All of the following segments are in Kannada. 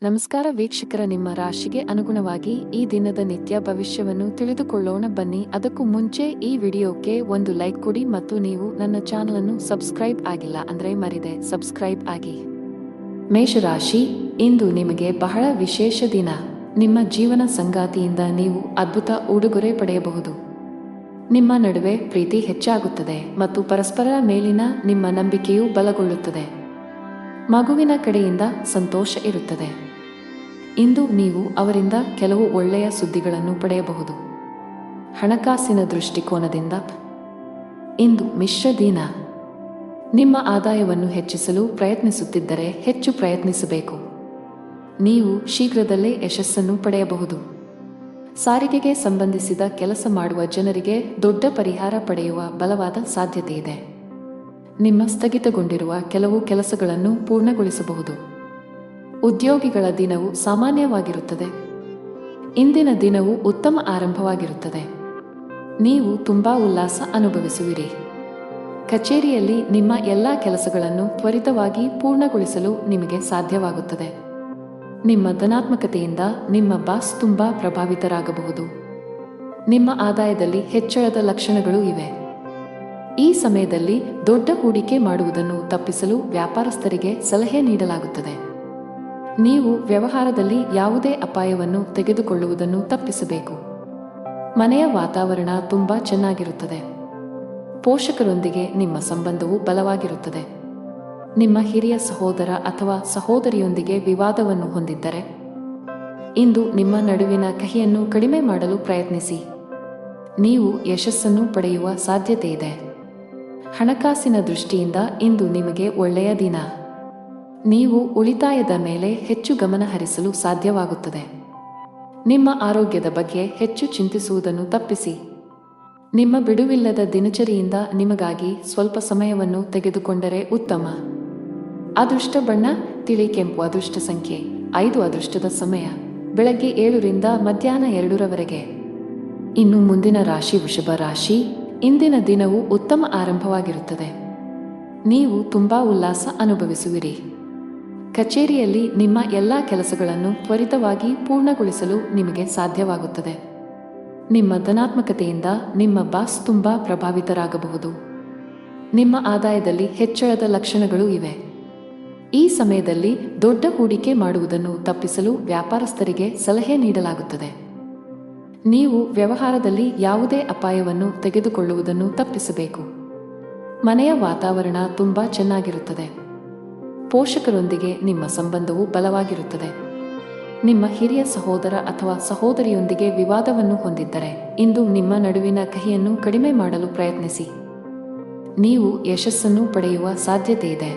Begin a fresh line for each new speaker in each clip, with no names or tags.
ನಮಸ್ಕಾರ ವೀಕ್ಷಕರ, ನಿಮ್ಮ ರಾಶಿಗೆ ಅನುಗುಣವಾಗಿ ಈ ದಿನದ ನಿತ್ಯ ಭವಿಷ್ಯವನ್ನು ತಿಳಿದುಕೊಳ್ಳೋಣ ಬನ್ನಿ. ಅದಕ್ಕೂ ಮುಂಚೆ ಈ ವಿಡಿಯೋಕ್ಕೆ ಒಂದು ಲೈಕ್ ಕೊಡಿ ಮತ್ತು ನೀವು ನನ್ನ ಚಾನಲ್ ಅನ್ನು ಸಬ್ಸ್ಕ್ರೈಬ್ ಆಗಿಲ್ಲ ಅಂದ್ರೆ ಮರಿದೆ ಸಬ್ಸ್ಕ್ರೈಬ್ ಆಗಿ. ಮೇಷರಾಶಿ, ಇಂದು ನಿಮಗೆ ಬಹಳ ವಿಶೇಷ ದಿನ. ನಿಮ್ಮ ಜೀವನ ಸಂಗಾತಿಯಿಂದ ನೀವು ಅದ್ಭುತ ಉಡುಗೊರೆ ಪಡೆಯಬಹುದು. ನಿಮ್ಮ ನಡುವೆ ಪ್ರೀತಿ ಹೆಚ್ಚಾಗುತ್ತದೆ ಮತ್ತು ಪರಸ್ಪರರ ಮೇಲಿನ ನಿಮ್ಮ ನಂಬಿಕೆಯು ಬಲಗೊಳ್ಳುತ್ತದೆ. ಮಗುವಿನ ಕಡೆಯಿಂದ ಸಂತೋಷ ಇರುತ್ತದೆ. ಇಂದು ನೀವು ಅವರಿಂದ ಕೆಲವು ಒಳ್ಳೆಯ ಸುದ್ದಿಗಳನ್ನು ಪಡೆಯಬಹುದು. ಹಣಕಾಸಿನ ದೃಷ್ಟಿಕೋನದಿಂದ ಇಂದು ಮಿಶ್ರ ದಿನ. ನಿಮ್ಮ ಆದಾಯವನ್ನು ಹೆಚ್ಚಿಸಲು ಪ್ರಯತ್ನಿಸುತ್ತಿದ್ದರೆ ಹೆಚ್ಚು ಪ್ರಯತ್ನಿಸಬೇಕು. ನೀವು ಶೀಘ್ರದಲ್ಲೇ ಯಶಸ್ಸನ್ನು ಪಡೆಯಬಹುದು. ಸಾರಿಗೆಗೆ ಸಂಬಂಧಿಸಿದ ಕೆಲಸ ಮಾಡುವ ಜನರಿಗೆ ದೊಡ್ಡ ಪರಿಹಾರ ಪಡೆಯುವ ಬಲವಾದ ಸಾಧ್ಯತೆ ಇದೆ. ನಿಮ್ಮ ಸ್ಥಗಿತಗೊಂಡಿರುವ ಕೆಲವು ಕೆಲಸಗಳನ್ನು ಪೂರ್ಣಗೊಳಿಸಬಹುದು. ಉದ್ಯೋಗಿಗಳ ದಿನವು ಸಾಮಾನ್ಯವಾಗಿರುತ್ತದೆ. ಇಂದಿನ ದಿನವು ಉತ್ತಮ ಆರಂಭವಾಗಿರುತ್ತದೆ. ನೀವು ತುಂಬಾ ಉಲ್ಲಾಸ ಅನುಭವಿಸುವಿರಿ. ಕಚೇರಿಯಲ್ಲಿ ನಿಮ್ಮ ಎಲ್ಲ ಕೆಲಸಗಳನ್ನು ತ್ವರಿತವಾಗಿ ಪೂರ್ಣಗೊಳಿಸಲು ನಿಮಗೆ ಸಾಧ್ಯವಾಗುತ್ತದೆ. ನಿಮ್ಮ ಧನಾತ್ಮಕತೆಯಿಂದ ನಿಮ್ಮ ಬಾಸ್ ತುಂಬಾ ಪ್ರಭಾವಿತರಾಗಬಹುದು. ನಿಮ್ಮ ಆದಾಯದಲ್ಲಿ ಹೆಚ್ಚಳದ ಲಕ್ಷಣಗಳು ಇವೆ. ಈ ಸಮಯದಲ್ಲಿ ದೊಡ್ಡ ಹೂಡಿಕೆ ಮಾಡುವುದನ್ನು ತಪ್ಪಿಸಲು ವ್ಯಾಪಾರಸ್ಥರಿಗೆ ಸಲಹೆ ನೀಡಲಾಗುತ್ತದೆ. ನೀವು ವ್ಯವಹಾರದಲ್ಲಿ ಯಾವುದೇ ಅಪಾಯವನ್ನು ತೆಗೆದುಕೊಳ್ಳುವುದನ್ನು ತಪ್ಪಿಸಬೇಕು. ಮನೆಯ ವಾತಾವರಣ ತುಂಬಾ ಚೆನ್ನಾಗಿರುತ್ತದೆ. ಪೋಷಕರೊಂದಿಗೆ ನಿಮ್ಮ ಸಂಬಂಧವು ಬಲವಾಗಿರುತ್ತದೆ. ನಿಮ್ಮ ಹಿರಿಯ ಸಹೋದರ ಅಥವಾ ಸಹೋದರಿಯೊಂದಿಗೆ ವಿವಾದವನ್ನು ಹೊಂದಿದ್ದರೆ ಇಂದು ನಿಮ್ಮ ನಡುವಿನ ಕಹಿಯನ್ನು ಕಡಿಮೆ ಮಾಡಲು ಪ್ರಯತ್ನಿಸಿ. ನೀವು ಯಶಸ್ಸನ್ನು ಪಡೆಯುವ ಸಾಧ್ಯತೆ ಇದೆ. ಹಣಕಾಸಿನ ದೃಷ್ಟಿಯಿಂದ ಇಂದು ನಿಮಗೆ ಒಳ್ಳೆಯ ದಿನ. ನೀವು ಉಳಿತಾಯದ ಮೇಲೆ ಹೆಚ್ಚು ಗಮನ ಹರಿಸಲು ಸಾಧ್ಯವಾಗುತ್ತದೆ. ನಿಮ್ಮ ಆರೋಗ್ಯದ ಬಗ್ಗೆ ಹೆಚ್ಚು ಚಿಂತಿಸುವುದನ್ನು ತಪ್ಪಿಸಿ. ನಿಮ್ಮ ಬಿಡುವಿಲ್ಲದ ದಿನಚರಿಯಿಂದ ನಿಮಗಾಗಿ ಸ್ವಲ್ಪ ಸಮಯವನ್ನು ತೆಗೆದುಕೊಂಡರೆ ಉತ್ತಮ. ಅದೃಷ್ಟ ಬಣ್ಣ ತಿಳಿ ಕೆಂಪು. ಅದೃಷ್ಟ ಸಂಖ್ಯೆ 5. ಅದೃಷ್ಟದ ಸಮಯ ಬೆಳಗ್ಗೆ 7 ರಿಂದ ಮಧ್ಯಾಹ್ನ 2 ರವರೆಗೆ. ಇನ್ನು ಮುಂದಿನ ರಾಶಿ ವೃಷಭ ರಾಶಿ. ಇಂದಿನ ದಿನವು ಉತ್ತಮ ಆರಂಭವಾಗಿರುತ್ತದೆ. ನೀವು ತುಂಬಾ ಉಲ್ಲಾಸ ಅನುಭವಿಸುವಿರಿ. ಕಚೇರಿಯಲ್ಲಿ ನಿಮ್ಮ ಎಲ್ಲ ಕೆಲಸಗಳನ್ನು ತ್ವರಿತವಾಗಿ ಪೂರ್ಣಗೊಳಿಸಲು ನಿಮಗೆ ಸಾಧ್ಯವಾಗುತ್ತದೆ. ನಿಮ್ಮ ಧನಾತ್ಮಕತೆಯಿಂದ ನಿಮ್ಮ ಬಾಸ್ ತುಂಬಾ ಪ್ರಭಾವಿತರಾಗಬಹುದು. ನಿಮ್ಮ ಆದಾಯದಲ್ಲಿ ಹೆಚ್ಚಳದ ಲಕ್ಷಣಗಳು ಇವೆ. ಈ ಸಮಯದಲ್ಲಿ ದೊಡ್ಡ ಹೂಡಿಕೆ ಮಾಡುವುದನ್ನು ತಪ್ಪಿಸಲು ವ್ಯಾಪಾರಸ್ಥರಿಗೆ ಸಲಹೆ ನೀಡಲಾಗುತ್ತದೆ. ನೀವು ವ್ಯವಹಾರದಲ್ಲಿ ಯಾವುದೇ ಅಪಾಯವನ್ನು ತೆಗೆದುಕೊಳ್ಳುವುದನ್ನು ತಪ್ಪಿಸಬೇಕು. ಮನೆಯ ವಾತಾವರಣ ತುಂಬಾ ಚೆನ್ನಾಗಿರುತ್ತದೆ. ಪೋಷಕರೊಂದಿಗೆ ನಿಮ್ಮ ಸಂಬಂಧವು ಬಲವಾಗಿರುತ್ತದೆ. ನಿಮ್ಮ ಹಿರಿಯ ಸಹೋದರ ಅಥವಾ ಸಹೋದರಿಯೊಂದಿಗೆ ವಿವಾದವನ್ನು ಹೊಂದಿದ್ದರೆ ಇಂದು ನಿಮ್ಮ ನಡುವಿನ ಕಹಿಯನ್ನು ಕಡಿಮೆ ಮಾಡಲು ಪ್ರಯತ್ನಿಸಿ. ನೀವು ಯಶಸ್ಸನ್ನು ಪಡೆಯುವ ಸಾಧ್ಯತೆ ಇದೆ.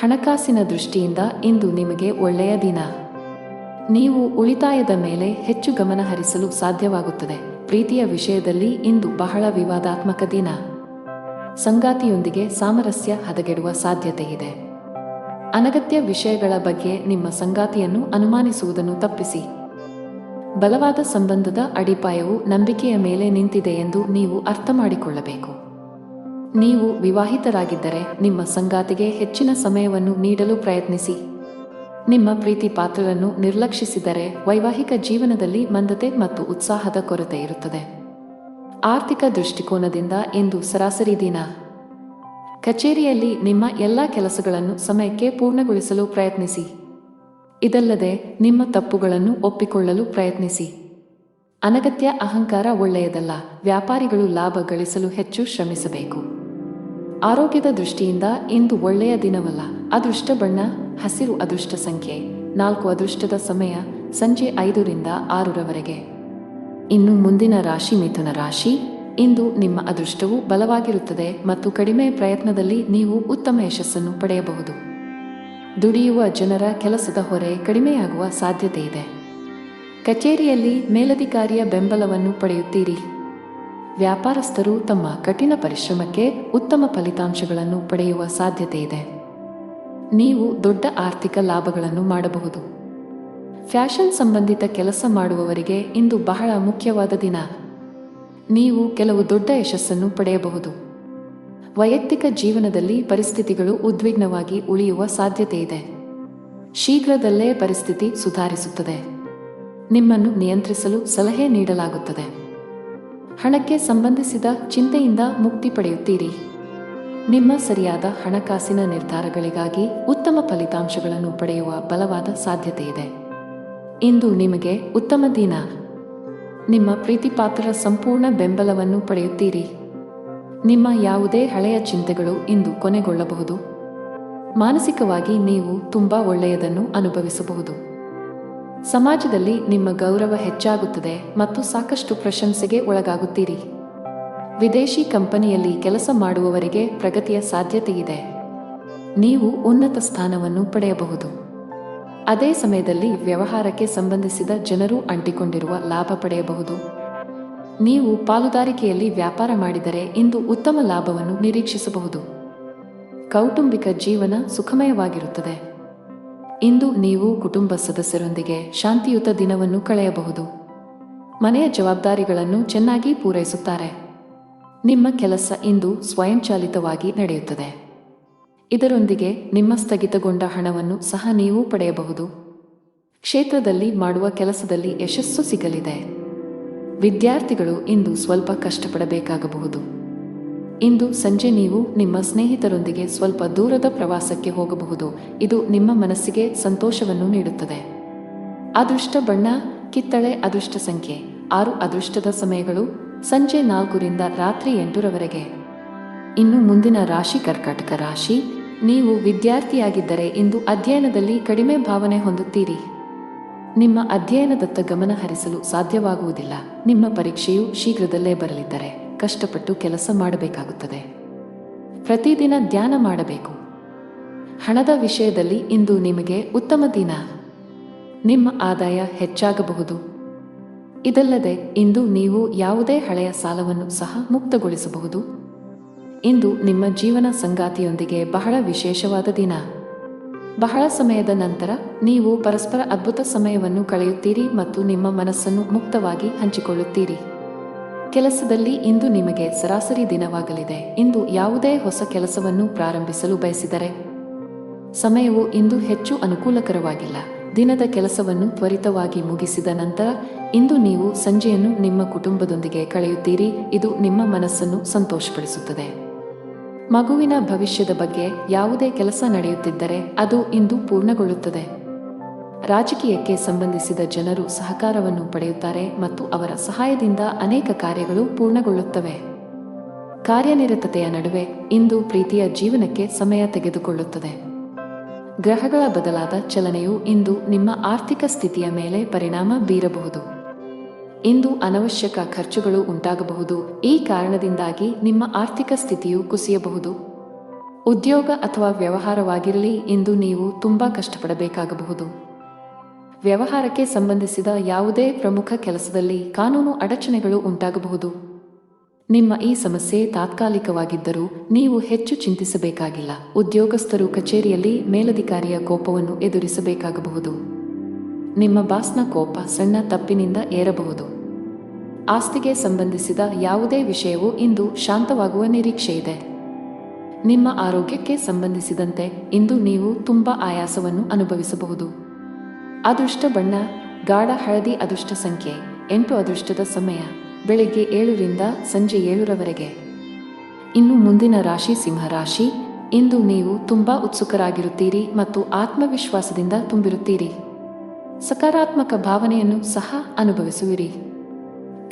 ಹಣಕಾಸಿನ ದೃಷ್ಟಿಯಿಂದ ಇಂದು ನಿಮಗೆ ಒಳ್ಳೆಯ ದಿನ. ನೀವು ಉಳಿತಾಯದ ಮೇಲೆ ಹೆಚ್ಚು ಗಮನ ಹರಿಸಲು ಸಾಧ್ಯವಾಗುತ್ತದೆ. ಪ್ರೀತಿಯ ವಿಷಯದಲ್ಲಿ ಇಂದು ಬಹಳ ವಿವಾದಾತ್ಮಕ ದಿನ. ಸಂಗಾತಿಯೊಂದಿಗೆ ಸಾಮರಸ್ಯ ಹದಗೆಡುವ ಸಾಧ್ಯತೆ ಇದೆ. ಅನಗತ್ಯ ವಿಷಯಗಳ ಬಗ್ಗೆ ನಿಮ್ಮ ಸಂಗಾತಿಯನ್ನು ಅನುಮಾನಿಸುವುದನ್ನು ತಪ್ಪಿಸಿ. ಬಲವಾದ ಸಂಬಂಧದ ಅಡಿಪಾಯವು ನಂಬಿಕೆಯ ಮೇಲೆ ನಿಂತಿದೆ ಎಂದು ನೀವು ಅರ್ಥ ಮಾಡಿಕೊಳ್ಳಬೇಕು. ನೀವು ವಿವಾಹಿತರಾಗಿದ್ದರೆ ನಿಮ್ಮ ಸಂಗಾತಿಗೆ ಹೆಚ್ಚಿನ ಸಮಯವನ್ನು ನೀಡಲು ಪ್ರಯತ್ನಿಸಿ. ನಿಮ್ಮ ಪ್ರೀತಿ ಪಾತ್ರರನ್ನು ನಿರ್ಲಕ್ಷಿಸಿದರೆ ವೈವಾಹಿಕ ಜೀವನದಲ್ಲಿ ಮಂದತೆ ಮತ್ತು ಉತ್ಸಾಹದ ಕೊರತೆ ಇರುತ್ತದೆ. ಆರ್ಥಿಕ ದೃಷ್ಟಿಕೋನದಿಂದ ಇಂದು ಸರಾಸರಿ ದಿನ. ಕಚೇರಿಯಲ್ಲಿ ನಿಮ್ಮ ಎಲ್ಲ ಕೆಲಸಗಳನ್ನು ಸಮಯಕ್ಕೆ ಪೂರ್ಣಗೊಳಿಸಲು ಪ್ರಯತ್ನಿಸಿ. ಇದಲ್ಲದೆ ನಿಮ್ಮ ತಪ್ಪುಗಳನ್ನು ಒಪ್ಪಿಕೊಳ್ಳಲು ಪ್ರಯತ್ನಿಸಿ. ಅನಗತ್ಯ ಅಹಂಕಾರ ಒಳ್ಳೆಯದಲ್ಲ. ವ್ಯಾಪಾರಿಗಳು ಲಾಭ ಗಳಿಸಲು ಹೆಚ್ಚು ಶ್ರಮಿಸಬೇಕು. ಆರೋಗ್ಯದ ದೃಷ್ಟಿಯಿಂದ ಇಂದು ಒಳ್ಳೆಯ ದಿನವಲ್ಲ. ಅದೃಷ್ಟ ಬಣ್ಣ ಹಸಿರು. ಅದೃಷ್ಟ ಸಂಖ್ಯೆ 4. ಅದೃಷ್ಟದ ಸಮಯ ಸಂಜೆ 5 ರಿಂದ 6 ರವರೆಗೆ. ಇನ್ನು ಮುಂದಿನ ರಾಶಿ ಮಿಥುನ ರಾಶಿ. ಇಂದು ನಿಮ್ಮ ಅದೃಷ್ಟವು ಬಲವಾಗಿರುತ್ತದೆ ಮತ್ತು ಕಡಿಮೆ ಪ್ರಯತ್ನದಲ್ಲಿ ನೀವು ಉತ್ತಮ ಯಶಸ್ಸನ್ನು ಪಡೆಯಬಹುದು. ದುಡಿಯುವ ಜನರ ಕೆಲಸದ ಹೊರೆ ಕಡಿಮೆಯಾಗುವ ಸಾಧ್ಯತೆ ಇದೆ. ಕಚೇರಿಯಲ್ಲಿ ಮೇಲಧಿಕಾರಿಯ ಬೆಂಬಲವನ್ನು ಪಡೆಯುತ್ತೀರಿ. ವ್ಯಾಪಾರಸ್ಥರು ತಮ್ಮ ಕಠಿಣ ಪರಿಶ್ರಮಕ್ಕೆ ಉತ್ತಮ ಫಲಿತಾಂಶಗಳನ್ನು ಪಡೆಯುವ ಸಾಧ್ಯತೆ ಇದೆ. ನೀವು ದೊಡ್ಡ ಆರ್ಥಿಕ ಲಾಭಗಳನ್ನು ಮಾಡಬಹುದು. ಫ್ಯಾಷನ್ ಸಂಬಂಧಿತ ಕೆಲಸ ಮಾಡುವವರಿಗೆ ಇಂದು ಬಹಳ ಮುಖ್ಯವಾದ ದಿನ. ನೀವು ಕೆಲವು ದೊಡ್ಡ ಯಶಸ್ಸನ್ನು ಪಡೆಯಬಹುದು. ವೈಯಕ್ತಿಕ ಜೀವನದಲ್ಲಿ ಪರಿಸ್ಥಿತಿಗಳು ಉದ್ವಿಗ್ನವಾಗಿ ಉಳಿಯುವ ಸಾಧ್ಯತೆ ಇದೆ. ಶೀಘ್ರದಲ್ಲೇ ಪರಿಸ್ಥಿತಿ ಸುಧಾರಿಸುತ್ತದೆ. ನಿಮ್ಮನ್ನು ನಿಯಂತ್ರಿಸಲು ಸಲಹೆ ನೀಡಲಾಗುತ್ತದೆ. ಹಣಕ್ಕೆ ಸಂಬಂಧಿಸಿದ ಚಿಂತೆಯಿಂದ ಮುಕ್ತಿ ಪಡೆಯುತ್ತೀರಿ. ನಿಮ್ಮ ಸರಿಯಾದ ಹಣಕಾಸಿನ ನಿರ್ಧಾರಗಳಿಗಾಗಿ ಉತ್ತಮ ಫಲಿತಾಂಶಗಳನ್ನು ಪಡೆಯುವ ಬಲವಾದ ಸಾಧ್ಯತೆಯಿದೆ. ಇಂದು ನಿಮಗೆ ಉತ್ತಮ ದಿನ. ನಿಮ್ಮ ಪ್ರೀತಿಪಾತ್ರರ ಸಂಪೂರ್ಣ ಬೆಂಬಲವನ್ನು ಪಡೆಯುತ್ತೀರಿ. ನಿಮ್ಮ ಯಾವುದೇ ಹಳೆಯ ಚಿಂತೆಗಳು ಇಂದು ಕೊನೆಗೊಳ್ಳಬಹುದು. ಮಾನಸಿಕವಾಗಿ ನೀವು ತುಂಬಾ ಒಳ್ಳೆಯದನ್ನು ಅನುಭವಿಸಬಹುದು. ಸಮಾಜದಲ್ಲಿ ನಿಮ್ಮ ಗೌರವ ಹೆಚ್ಚಾಗುತ್ತದೆ ಮತ್ತು ಸಾಕಷ್ಟು ಪ್ರಶಂಸೆಗೆ ಒಳಗಾಗುತ್ತೀರಿ. ವಿದೇಶಿ ಕಂಪನಿಯಲ್ಲಿ ಕೆಲಸ ಮಾಡುವವರಿಗೆ ಪ್ರಗತಿಯ ಸಾಧ್ಯತೆಯಿದೆ. ನೀವು ಉನ್ನತ ಸ್ಥಾನವನ್ನು ಪಡೆಯಬಹುದು. ಅದೇ ಸಮಯದಲ್ಲಿ ವ್ಯವಹಾರಕ್ಕೆ ಸಂಬಂಧಿಸಿದ ಜನರು ಅಂಟಿಕೊಂಡಿರುವ ಲಾಭ ಪಡೆಯಬಹುದು. ನೀವು ಪಾಲುದಾರಿಕೆಯಲ್ಲಿ ವ್ಯಾಪಾರ ಮಾಡಿದರೆ ಇಂದು ಉತ್ತಮ ಲಾಭವನ್ನು ನಿರೀಕ್ಷಿಸಬಹುದು. ಕೌಟುಂಬಿಕ ಜೀವನ ಸುಖಮಯವಾಗಿರುತ್ತದೆ. ಇಂದು ನೀವು ಕುಟುಂಬ ಸದಸ್ಯರೊಂದಿಗೆ ಶಾಂತಿಯುತ ದಿನವನ್ನು ಕಳೆಯಬಹುದು. ಮನೆಯ ಜವಾಬ್ದಾರಿಗಳನ್ನು ಚೆನ್ನಾಗಿ ಪೂರೈಸುತ್ತಾರೆ. ನಿಮ್ಮ ಕೆಲಸ ಇಂದು ಸ್ವಯಂಚಾಲಿತವಾಗಿ ನಡೆಯುತ್ತದೆ. ಇದರೊಂದಿಗೆ ನಿಮ್ಮ ಸ್ಥಗಿತಗೊಂಡ ಹಣವನ್ನು ಸಹ ನೀವು ಪಡೆಯಬಹುದು. ಕ್ಷೇತ್ರದಲ್ಲಿ ಮಾಡುವ ಕೆಲಸದಲ್ಲಿ ಯಶಸ್ಸು ಸಿಗಲಿದೆ. ವಿದ್ಯಾರ್ಥಿಗಳು ಇಂದು ಸ್ವಲ್ಪ ಕಷ್ಟಪಡಬೇಕಾಗಬಹುದು. ಇಂದು ಸಂಜೆ ನೀವು ನಿಮ್ಮ ಸ್ನೇಹಿತರೊಂದಿಗೆ ಸ್ವಲ್ಪ ದೂರದ ಪ್ರವಾಸಕ್ಕೆ ಹೋಗಬಹುದು. ಇದು ನಿಮ್ಮ ಮನಸ್ಸಿಗೆ ಸಂತೋಷವನ್ನು ನೀಡುತ್ತದೆ. ಅದೃಷ್ಟ ಬಣ್ಣ ಕಿತ್ತಳೆ. ಅದೃಷ್ಟ ಸಂಖ್ಯೆ 6. ಅದೃಷ್ಟದ ಸಮಯಗಳು ಸಂಜೆ 4 ರಿಂದ ರಾತ್ರಿ 8 ರವರೆಗೆ. ಇನ್ನು ಮುಂದಿನ ರಾಶಿ ಕರ್ಕಾಟಕ ರಾಶಿ. ನೀವು ವಿದ್ಯಾರ್ಥಿಯಾಗಿದ್ದರೆ ಇಂದು ಅಧ್ಯಯನದಲ್ಲಿ ಕಡಿಮೆ ಭಾವನೆ ಹೊಂದುತ್ತೀರಿ. ನಿಮ್ಮ ಅಧ್ಯಯನದತ್ತ ಗಮನ ಹರಿಸಲು ಸಾಧ್ಯವಾಗುವುದಿಲ್ಲ. ನಿಮ್ಮ ಪರೀಕ್ಷೆಯು ಶೀಘ್ರದಲ್ಲೇ ಬರಲಿದ್ದರೆ ಕಷ್ಟಪಟ್ಟು ಕೆಲಸ ಮಾಡಬೇಕಾಗುತ್ತದೆ. ಪ್ರತಿದಿನ ಧ್ಯಾನ ಮಾಡಬೇಕು. ಹಣದ ವಿಷಯದಲ್ಲಿ ಇಂದು ನಿಮಗೆ ಉತ್ತಮ ದಿನ. ನಿಮ್ಮ ಆದಾಯ ಹೆಚ್ಚಾಗಬಹುದು. ಇದಲ್ಲದೆ ಇಂದು ನೀವು ಯಾವುದೇ ಹಳೆಯ ಸಾಲವನ್ನು ಸಹ ಮುಕ್ತಗೊಳಿಸಬಹುದು. ಇಂದು ನಿಮ್ಮ ಜೀವನ ಸಂಗಾತಿಯೊಂದಿಗೆ ಬಹಳ ವಿಶೇಷವಾದ ದಿನ. ಬಹಳ ಸಮಯದ ನಂತರ ನೀವು ಪರಸ್ಪರ ಅದ್ಭುತ ಸಮಯವನ್ನು ಕಳೆಯುತ್ತೀರಿ ಮತ್ತು ನಿಮ್ಮ ಮನಸ್ಸನ್ನು ಮುಕ್ತವಾಗಿ ಹಂಚಿಕೊಳ್ಳುತ್ತೀರಿ. ಕೆಲಸದಲ್ಲಿ ಇಂದು ನಿಮಗೆ ಸರಾಸರಿ ದಿನವಾಗಲಿದೆ. ಇಂದು ಯಾವುದೇ ಹೊಸ ಕೆಲಸವನ್ನು ಪ್ರಾರಂಭಿಸಲು ಬಯಸಿದರೆ ಸಮಯವು ಇಂದು ಹೆಚ್ಚು ಅನುಕೂಲಕರವಾಗಿಲ್ಲ. ದಿನದ ಕೆಲಸವನ್ನು ತ್ವರಿತವಾಗಿ ಮುಗಿಸಿದ ನಂತರ ಇಂದು ನೀವು ಸಂಜೆಯನ್ನು ನಿಮ್ಮ ಕುಟುಂಬದೊಂದಿಗೆ ಕಳೆಯುತ್ತೀರಿ. ಇದು ನಿಮ್ಮ ಮನಸ್ಸನ್ನು ಸಂತೋಷಪಡಿಸುತ್ತದೆ. ಮಗುವಿನ ಭವಿಷ್ಯದ ಬಗ್ಗೆ ಯಾವುದೇ ಕೆಲಸ ನಡೆಯುತ್ತಿದ್ದರೆ ಅದು ಇಂದು ಪೂರ್ಣಗೊಳ್ಳುತ್ತದೆ. ರಾಜಕೀಯಕ್ಕೆ ಸಂಬಂಧಿಸಿದ ಜನರು ಸಹಕಾರವನ್ನು ಪಡೆಯುತ್ತಾರೆ ಮತ್ತು ಅವರ ಸಹಾಯದಿಂದ ಅನೇಕ ಕಾರ್ಯಗಳು ಪೂರ್ಣಗೊಳ್ಳುತ್ತವೆ. ಕಾರ್ಯನಿರತತೆಯ ನಡುವೆ ಇಂದು ಪ್ರೀತಿಯ ಜೀವನಕ್ಕೆ ಸಮಯ ತೆಗೆದುಕೊಳ್ಳುತ್ತದೆ. ಗ್ರಹಗಳ ಬದಲಾದ ಚಲನೆಯು ಇಂದು ನಿಮ್ಮ ಆರ್ಥಿಕ ಸ್ಥಿತಿಯ ಮೇಲೆ ಪರಿಣಾಮ ಬೀರಬಹುದು. ಇಂದು ಅನವಶ್ಯಕ ಖರ್ಚುಗಳು ಉಂಟಾಗಬಹುದು. ಈ ಕಾರಣದಿಂದಾಗಿ ನಿಮ್ಮ ಆರ್ಥಿಕ ಸ್ಥಿತಿಯು ಕುಸಿಯಬಹುದು. ಉದ್ಯೋಗ ಅಥವಾ ವ್ಯವಹಾರವಾಗಿರಲಿ, ಇಂದು ನೀವು ತುಂಬಾ ಕಷ್ಟಪಡಬೇಕಾಗಬಹುದು. ವ್ಯವಹಾರಕ್ಕೆ ಸಂಬಂಧಿಸಿದ ಯಾವುದೇ ಪ್ರಮುಖ ಕೆಲಸದಲ್ಲಿ ಕಾನೂನು ಅಡಚಣೆಗಳು ಉಂಟಾಗಬಹುದು. ನಿಮ್ಮ ಈ ಸಮಸ್ಯೆ ತಾತ್ಕಾಲಿಕವಾಗಿದ್ದರೂ ನೀವು ಹೆಚ್ಚು ಚಿಂತಿಸಬೇಕಾಗಿಲ್ಲ. ಉದ್ಯೋಗಸ್ಥರು ಕಚೇರಿಯಲ್ಲಿ ಮೇಲಧಿಕಾರಿಯ ಕೋಪವನ್ನು ಎದುರಿಸಬೇಕಾಗಬಹುದು. ನಿಮ್ಮ ಬಾಸ್ನ ಕೋಪ ಸಣ್ಣ ತಪ್ಪಿನಿಂದ ಏರಬಹುದು. ಆಸ್ತಿಗೆ ಸಂಬಂಧಿಸಿದ ಯಾವುದೇ ವಿಷಯವೂ ಇಂದು ಶಾಂತವಾಗುವ ನಿರೀಕ್ಷೆಯಿದೆ. ನಿಮ್ಮ ಆರೋಗ್ಯಕ್ಕೆ ಸಂಬಂಧಿಸಿದಂತೆ ಇಂದು ನೀವು ತುಂಬಾ ಆಯಾಸವನ್ನು ಅನುಭವಿಸಬಹುದು. ಅದೃಷ್ಟ ಬಣ್ಣ ಗಾಢ ಹಳದಿ. ಅದೃಷ್ಟ ಸಂಖ್ಯೆ 8. ಅದೃಷ್ಟದ ಸಮಯ ಬೆಳಿಗ್ಗೆ 7 ರಿಂದ ಸಂಜೆ 7 ರವರೆಗೆ. ಇನ್ನು ಮುಂದಿನ ರಾಶಿ ಸಿಂಹರಾಶಿ. ಇಂದು ನೀವು ತುಂಬಾ ಉತ್ಸುಕರಾಗಿರುತ್ತೀರಿ ಮತ್ತು ಆತ್ಮವಿಶ್ವಾಸದಿಂದ ತುಂಬಿರುತ್ತೀರಿ. ಸಕಾರಾತ್ಮಕ ಭಾವನೆಯನ್ನು ಸಹ ಅನುಭವಿಸುವಿರಿ.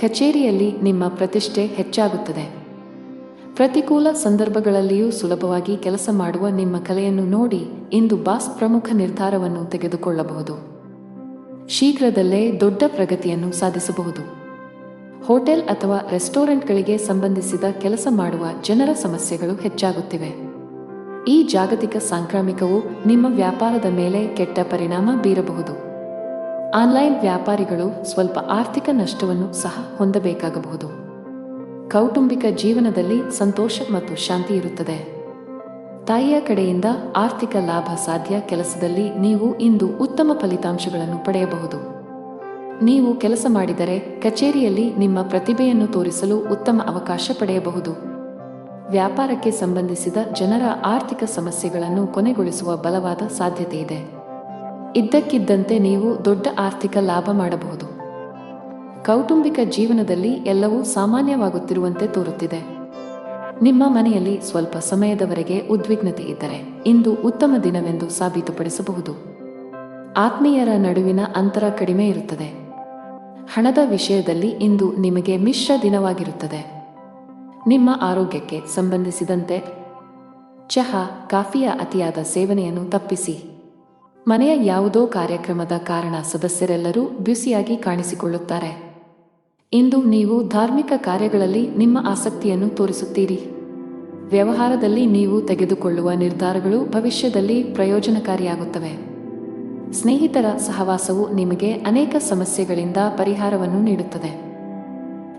ಕಚೇರಿಯಲ್ಲಿ ನಿಮ್ಮ ಪ್ರತಿಷ್ಠೆ ಹೆಚ್ಚಾಗುತ್ತದೆ. ಪ್ರತಿಕೂಲ ಸಂದರ್ಭಗಳಲ್ಲಿಯೂ ಸುಲಭವಾಗಿ ಕೆಲಸ ಮಾಡುವ ನಿಮ್ಮ ಕಲೆಯನ್ನು ನೋಡಿ ಇಂದು ಬಾಸ್ ಪ್ರಮುಖ ನಿರ್ಧಾರವನ್ನು ತೆಗೆದುಕೊಳ್ಳಬಹುದು. ಶೀಘ್ರದಲ್ಲೇ ದೊಡ್ಡ ಪ್ರಗತಿಯನ್ನು ಸಾಧಿಸಬಹುದು. ಹೋಟೆಲ್ ಅಥವಾ ರೆಸ್ಟೋರೆಂಟ್ಗಳಿಗೆ ಸಂಬಂಧಿಸಿದ ಕೆಲಸ ಮಾಡುವ ಜನರ ಸಮಸ್ಯೆಗಳು ಹೆಚ್ಚಾಗುತ್ತಿವೆ. ಈ ಜಾಗತಿಕ ಸಾಂಕ್ರಾಮಿಕವು ನಿಮ್ಮ ವ್ಯಾಪಾರದ ಮೇಲೆ ಕೆಟ್ಟ ಪರಿಣಾಮ ಬೀರಬಹುದು. ಆನ್ಲೈನ್ ವ್ಯಾಪಾರಿಗಳು ಸ್ವಲ್ಪ ಆರ್ಥಿಕ ನಷ್ಟವನ್ನು ಸಹ ಹೊಂದಬೇಕಾಗಬಹುದು. ಕೌಟುಂಬಿಕ ಜೀವನದಲ್ಲಿ ಸಂತೋಷ ಮತ್ತು ಶಾಂತಿ ಇರುತ್ತದೆ. ತಾಯಿಯ ಕಡೆಯಿಂದ ಆರ್ಥಿಕ ಲಾಭ ಸಾಧ್ಯ. ಕೆಲಸದಲ್ಲಿ ನೀವು ಇಂದು ಉತ್ತಮ ಫಲಿತಾಂಶಗಳನ್ನು ಪಡೆಯಬಹುದು. ನೀವು ಕೆಲಸ ಮಾಡಿದರೆ ಕಚೇರಿಯಲ್ಲಿ ನಿಮ್ಮ ಪ್ರತಿಭೆಯನ್ನು ತೋರಿಸಲು ಉತ್ತಮ ಅವಕಾಶ ಪಡೆಯಬಹುದು. ವ್ಯಾಪಾರಕ್ಕೆ ಸಂಬಂಧಿಸಿದ ಜನರ ಆರ್ಥಿಕ ಸಮಸ್ಯೆಗಳನ್ನು ಕೊನೆಗೊಳಿಸುವ ಬಲವಾದ ಸಾಧ್ಯತೆಯಿದೆ. ಇದ್ದಕ್ಕಿದ್ದಂತೆ ನೀವು ದೊಡ್ಡ ಆರ್ಥಿಕ ಲಾಭ ಮಾಡಬಹುದು. ಕೌಟುಂಬಿಕ ಜೀವನದಲ್ಲಿ ಎಲ್ಲವೂ ಸಾಮಾನ್ಯವಾಗುತ್ತಿರುವಂತೆ ತೋರುತ್ತಿದೆ. ನಿಮ್ಮ ಮನೆಯಲ್ಲಿ ಸ್ವಲ್ಪ ಸಮಯದವರೆಗೆ ಉದ್ವಿಗ್ನತೆ ಇದ್ದರೆ ಇಂದು ಉತ್ತಮ ದಿನವೆಂದು ಸಾಬೀತುಪಡಿಸಬಹುದು. ಆತ್ಮೀಯರ ನಡುವಿನ ಅಂತರ ಕಡಿಮೆ ಇರುತ್ತದೆ. ಹಣದ ವಿಷಯದಲ್ಲಿ ಇಂದು ನಿಮಗೆ ಮಿಶ್ರ ದಿನವಾಗಿರುತ್ತದೆ. ನಿಮ್ಮ ಆರೋಗ್ಯಕ್ಕೆ ಸಂಬಂಧಿಸಿದಂತೆ ಚಹಾ, ಕಾಫಿಯ ಅತಿಯಾದ ಸೇವನೆಯನ್ನು ತಪ್ಪಿಸಿ. ಮನೆಯ ಯಾವುದೋ ಕಾರ್ಯಕ್ರಮದ ಕಾರಣ ಸದಸ್ಯರೆಲ್ಲರೂ ಬ್ಯುಸಿಯಾಗಿ ಕಾಣಿಸಿಕೊಳ್ಳುತ್ತಾರೆ. ಇಂದು ನೀವು ಧಾರ್ಮಿಕ ಕಾರ್ಯಗಳಲ್ಲಿ ನಿಮ್ಮ ಆಸಕ್ತಿಯನ್ನು ತೋರಿಸುತ್ತೀರಿ. ವ್ಯವಹಾರದಲ್ಲಿ ನೀವು ತೆಗೆದುಕೊಳ್ಳುವ ನಿರ್ಧಾರಗಳು ಭವಿಷ್ಯದಲ್ಲಿ ಪ್ರಯೋಜನಕಾರಿಯಾಗುತ್ತವೆ. ಸ್ನೇಹಿತರ ಸಹವಾಸವು ನಿಮಗೆ ಅನೇಕ ಸಮಸ್ಯೆಗಳಿಂದ ಪರಿಹಾರವನ್ನು ನೀಡುತ್ತದೆ.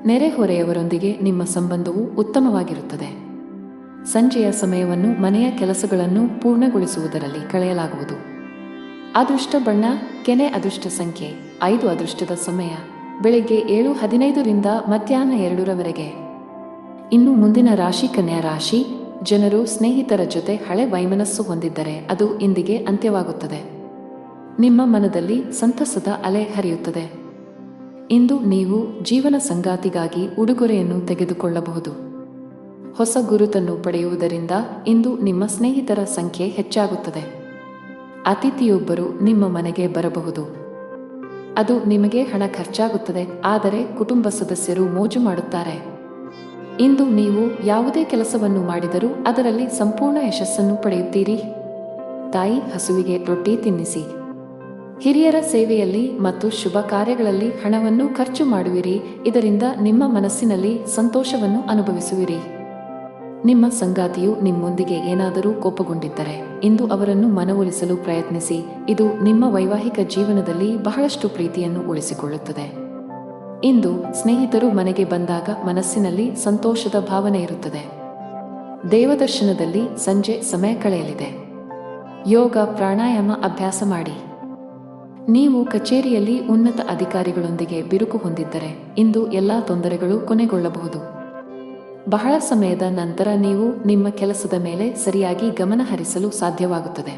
ನೆರೆಹೊರೆಯವರೊಂದಿಗೆ ನಿಮ್ಮ ಸಂಬಂಧವು ಉತ್ತಮವಾಗಿರುತ್ತದೆ. ಸಂಜೆಯ ಸಮಯವನ್ನು ಮನೆಯ ಕೆಲಸಗಳನ್ನು ಪೂರ್ಣಗೊಳಿಸುವುದರಲ್ಲಿ ಕಳೆಯಲಾಗುವುದು. ಅದೃಷ್ಟ ಬಣ್ಣ ಕೆನೆ, ಅದೃಷ್ಟ ಸಂಖ್ಯೆ 5, ಅದೃಷ್ಟದ ಸಮಯ ಬೆಳಿಗ್ಗೆ 7:15 ರಿಂದ ಮಧ್ಯಾಹ್ನ 2 ಇನ್ನು ಮುಂದಿನ ರಾಶಿ ಕನ್ಯಾ ರಾಶಿ. ಜನರು ಸ್ನೇಹಿತರ ಜೊತೆ ಹಳೆ ವೈಮನಸ್ಸು ಹೊಂದಿದ್ದರೆ ಅದು ಇಂದಿಗೆ ಅಂತ್ಯವಾಗುತ್ತದೆ. ನಿಮ್ಮ ಮನದಲ್ಲಿ ಸಂತಸದ ಅಲೆ ಹರಿಯುತ್ತದೆ. ಇಂದು ನೀವು ಜೀವನ ಸಂಗಾತಿಗಾಗಿ ಉಡುಗೊರೆಯನ್ನು ತೆಗೆದುಕೊಳ್ಳಬಹುದು. ಹೊಸ ಗುರುತನ್ನು ಪಡೆಯುವುದರಿಂದ ಇಂದು ನಿಮ್ಮ ಸ್ನೇಹಿತರ ಸಂಖ್ಯೆ ಹೆಚ್ಚಾಗುತ್ತದೆ. ಅತಿಥಿಯೊಬ್ಬರು ನಿಮ್ಮ ಮನೆಗೆ ಬರಬಹುದು. ಅದು ನಿಮಗೆ ಹಣ ಖರ್ಚಾಗುತ್ತದೆ, ಆದರೆ ಕುಟುಂಬ ಸದಸ್ಯರು ಮೋಜು ಮಾಡುತ್ತಾರೆ. ಇಂದು ನೀವು ಯಾವುದೇ ಕೆಲಸವನ್ನು ಮಾಡಿದರೂ ಅದರಲ್ಲಿ ಸಂಪೂರ್ಣ ಯಶಸ್ಸನ್ನು ಪಡೆಯುತ್ತೀರಿ. ತಾಯಿ ಹಸುವಿಗೆ ರೊಟ್ಟಿ ತಿನ್ನಿಸಿ. ಹಿರಿಯರ ಸೇವೆಯಲ್ಲಿ ಮತ್ತು ಶುಭ ಕಾರ್ಯಗಳಲ್ಲಿ ಹಣವನ್ನು ಖರ್ಚು ಮಾಡುವಿರಿ. ಇದರಿಂದ ನಿಮ್ಮ ಮನಸ್ಸಿನಲ್ಲಿ ಸಂತೋಷವನ್ನು ಅನುಭವಿಸುವಿರಿ. ನಿಮ್ಮ ಸಂಗಾತಿಯು ನಿಮ್ಮೊಂದಿಗೆ ಏನಾದರೂ ಕೋಪಗೊಂಡಿದ್ದರೆ ಇಂದು ಅವರನ್ನು ಮನವೊಲಿಸಲು ಪ್ರಯತ್ನಿಸಿ. ಇದು ನಿಮ್ಮ ವೈವಾಹಿಕ ಜೀವನದಲ್ಲಿ ಬಹಳಷ್ಟು ಪ್ರೀತಿಯನ್ನು ಉಳಿಸಿಕೊಳ್ಳುತ್ತದೆ. ಇಂದು ಸ್ನೇಹಿತರು ಮನೆಗೆ ಬಂದಾಗ ಮನಸ್ಸಿನಲ್ಲಿ ಸಂತೋಷದ ಭಾವನೆ ಇರುತ್ತದೆ. ದೇವದರ್ಶನದಲ್ಲಿ ಸಂಜೆ ಸಮಯ ಕಳೆಯಲಿದೆ. ಯೋಗ, ಪ್ರಾಣಾಯಾಮ ಅಭ್ಯಾಸ ಮಾಡಿ. ನೀವು ಕಚೇರಿಯಲ್ಲಿ ಉನ್ನತ ಅಧಿಕಾರಿಗಳೊಂದಿಗೆ ಬಿರುಕು ಹೊಂದಿದ್ದರೆ ಇಂದು ಎಲ್ಲ ತೊಂದರೆಗಳು ಕೊನೆಗೊಳ್ಳಬಹುದು. ಬಹಳ ಸಮಯದ ನಂತರ ನೀವು ನಿಮ್ಮ ಕೆಲಸದ ಮೇಲೆ ಸರಿಯಾಗಿ ಗಮನ ಹರಿಸಲು ಸಾಧ್ಯವಾಗುತ್ತದೆ.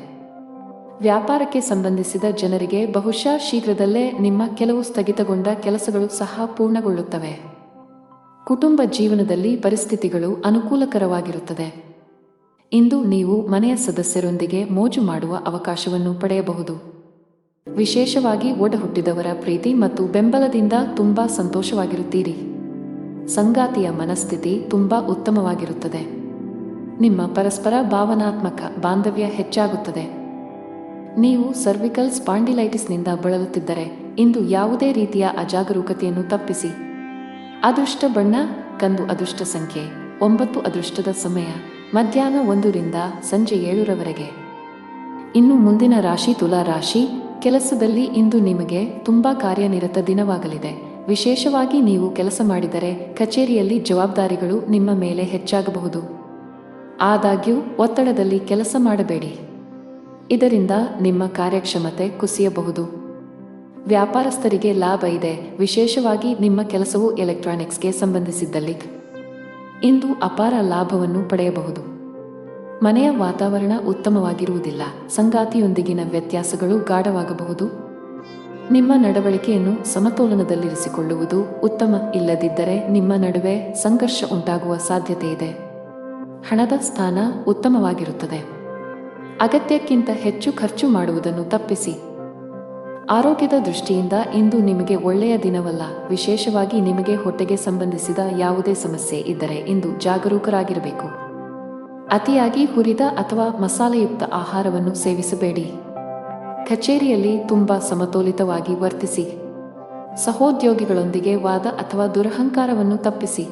ವ್ಯಾಪಾರಕ್ಕೆ ಸಂಬಂಧಿಸಿದ ಜನರಿಗೆ ಬಹುಶಃ ಶೀಘ್ರದಲ್ಲೇ ನಿಮ್ಮ ಕೆಲವು ಸ್ಥಗಿತಗೊಂಡ ಕೆಲಸಗಳು ಸಹ ಪೂರ್ಣಗೊಳ್ಳುತ್ತವೆ. ಕುಟುಂಬ ಜೀವನದಲ್ಲಿ ಪರಿಸ್ಥಿತಿಗಳು ಅನುಕೂಲಕರವಾಗಿರುತ್ತದೆ. ಇಂದು ನೀವು ಮನೆಯ ಸದಸ್ಯರೊಂದಿಗೆ ಮೋಜು ಮಾಡುವ ಅವಕಾಶವನ್ನು ಪಡೆಯಬಹುದು. ವಿಶೇಷವಾಗಿ ಒಡಹುಟ್ಟಿದವರ ಪ್ರೀತಿ ಮತ್ತು ಬೆಂಬಲದಿಂದ ತುಂಬಾ ಸಂತೋಷವಾಗಿರುತ್ತೀರಿ. ಸಂಗಾತಿಯ ಮನಸ್ಥಿತಿ ತುಂಬಾ ಉತ್ತಮವಾಗಿರುತ್ತದೆ. ನಿಮ್ಮ ಪರಸ್ಪರ ಭಾವನಾತ್ಮಕ ಬಾಂಧವ್ಯ ಹೆಚ್ಚಾಗುತ್ತದೆ. ನೀವು ಸರ್ವಿಕಲ್ ಸ್ಪಾಂಡಿಲೈಟಿಸ್ನಿಂದ ಬಳಲುತ್ತಿದ್ದರೆ ಇಂದು ಯಾವುದೇ ರೀತಿಯ ಅಜಾಗರೂಕತೆಯನ್ನು ತಪ್ಪಿಸಿ. ಅದೃಷ್ಟ ಬಣ್ಣ ಕಂದು, ಅದೃಷ್ಟ ಸಂಖ್ಯೆ 9, ಅದೃಷ್ಟದ ಸಮಯ ಮಧ್ಯಾಹ್ನ 1 ರಿಂದ ಸಂಜೆ 7 ಇನ್ನು ಮುಂದಿನ ರಾಶಿ ತುಲಾ ರಾಶಿ. ಕೆಲಸದಲ್ಲಿ ಇಂದು ನಿಮಗೆ ತುಂಬಾ ಕಾರ್ಯನಿರತ ದಿನವಾಗಲಿದೆ. ವಿಶೇಷವಾಗಿ ನೀವು ಕೆಲಸ ಮಾಡಿದರೆ ಕಚೇರಿಯಲ್ಲಿ ಜವಾಬ್ದಾರಿಗಳು ನಿಮ್ಮ ಮೇಲೆ ಹೆಚ್ಚಾಗಬಹುದು. ಆದಾಗ್ಯೂ ಒತ್ತಡದಲ್ಲಿ ಕೆಲಸ ಮಾಡಬೇಡಿ. ಇದರಿಂದ ನಿಮ್ಮ ಕಾರ್ಯಕ್ಷಮತೆ ಕುಸಿಯಬಹುದು. ವ್ಯಾಪಾರಸ್ಥರಿಗೆ ಲಾಭ ಇದೆ. ವಿಶೇಷವಾಗಿ ನಿಮ್ಮ ಕೆಲಸವು ಎಲೆಕ್ಟ್ರಾನಿಕ್ಸ್ಗೆ ಸಂಬಂಧಿಸಿದ್ದಲ್ಲಿ ಇಂದು ಅಪಾರ ಲಾಭವನ್ನು ಪಡೆಯಬಹುದು. ಮನೆಯ ವಾತಾವರಣ ಉತ್ತಮವಾಗಿರುವುದಿಲ್ಲ. ಸಂಗಾತಿಯೊಂದಿಗಿನ ವ್ಯತ್ಯಾಸಗಳು ಗಾಢವಾಗಬಹುದು. ನಿಮ್ಮ ನಡವಳಿಕೆಯನ್ನು ಸಮತೋಲನದಲ್ಲಿರಿಸಿಕೊಳ್ಳುವುದು ಉತ್ತಮ. ಇಲ್ಲದಿದ್ದರೆ ನಿಮ್ಮ ನಡುವೆ ಸಂಘರ್ಷ ಉಂಟಾಗುವ ಸಾಧ್ಯತೆ ಇದೆ. ಹಣದ ಸ್ಥಾನ ಉತ್ತಮವಾಗಿರುತ್ತದೆ. ಅಗತ್ಯಕ್ಕಿಂತ ಹೆಚ್ಚು ಖರ್ಚು ಮಾಡುವುದನ್ನು ತಪ್ಪಿಸಿ. ಆರೋಗ್ಯದ ದೃಷ್ಟಿಯಿಂದ ಇಂದು ನಿಮಗೆ ಒಳ್ಳೆಯ ದಿನವಲ್ಲ. ವಿಶೇಷವಾಗಿ ನಿಮಗೆ ಹೊಟ್ಟೆಗೆ ಸಂಬಂಧಿಸಿದ ಯಾವುದೇ ಸಮಸ್ಯೆ ಇದ್ದರೆ ಇಂದು ಜಾಗರೂಕರಾಗಿರಬೇಕು. ಅತಿಯಾಗಿ ಹುರಿದ ಅಥವಾ ಮಸಾಲೆಯುಕ್ತ ಆಹಾರವನ್ನು ಸೇವಿಸಬೇಡಿ. ಕಚೇರಿಯಲ್ಲಿ ತುಂಬಾ ಸಮತೋಲಿತವಾಗಿ ವರ್ತಿಸಿ. ಸಹೋದ್ಯೋಗಿಗಳೊಂದಿಗೆ ವಾದ ಅಥವಾ ದುರಹಂಕಾರವನ್ನು ತಪ್ಪಿಸಿ.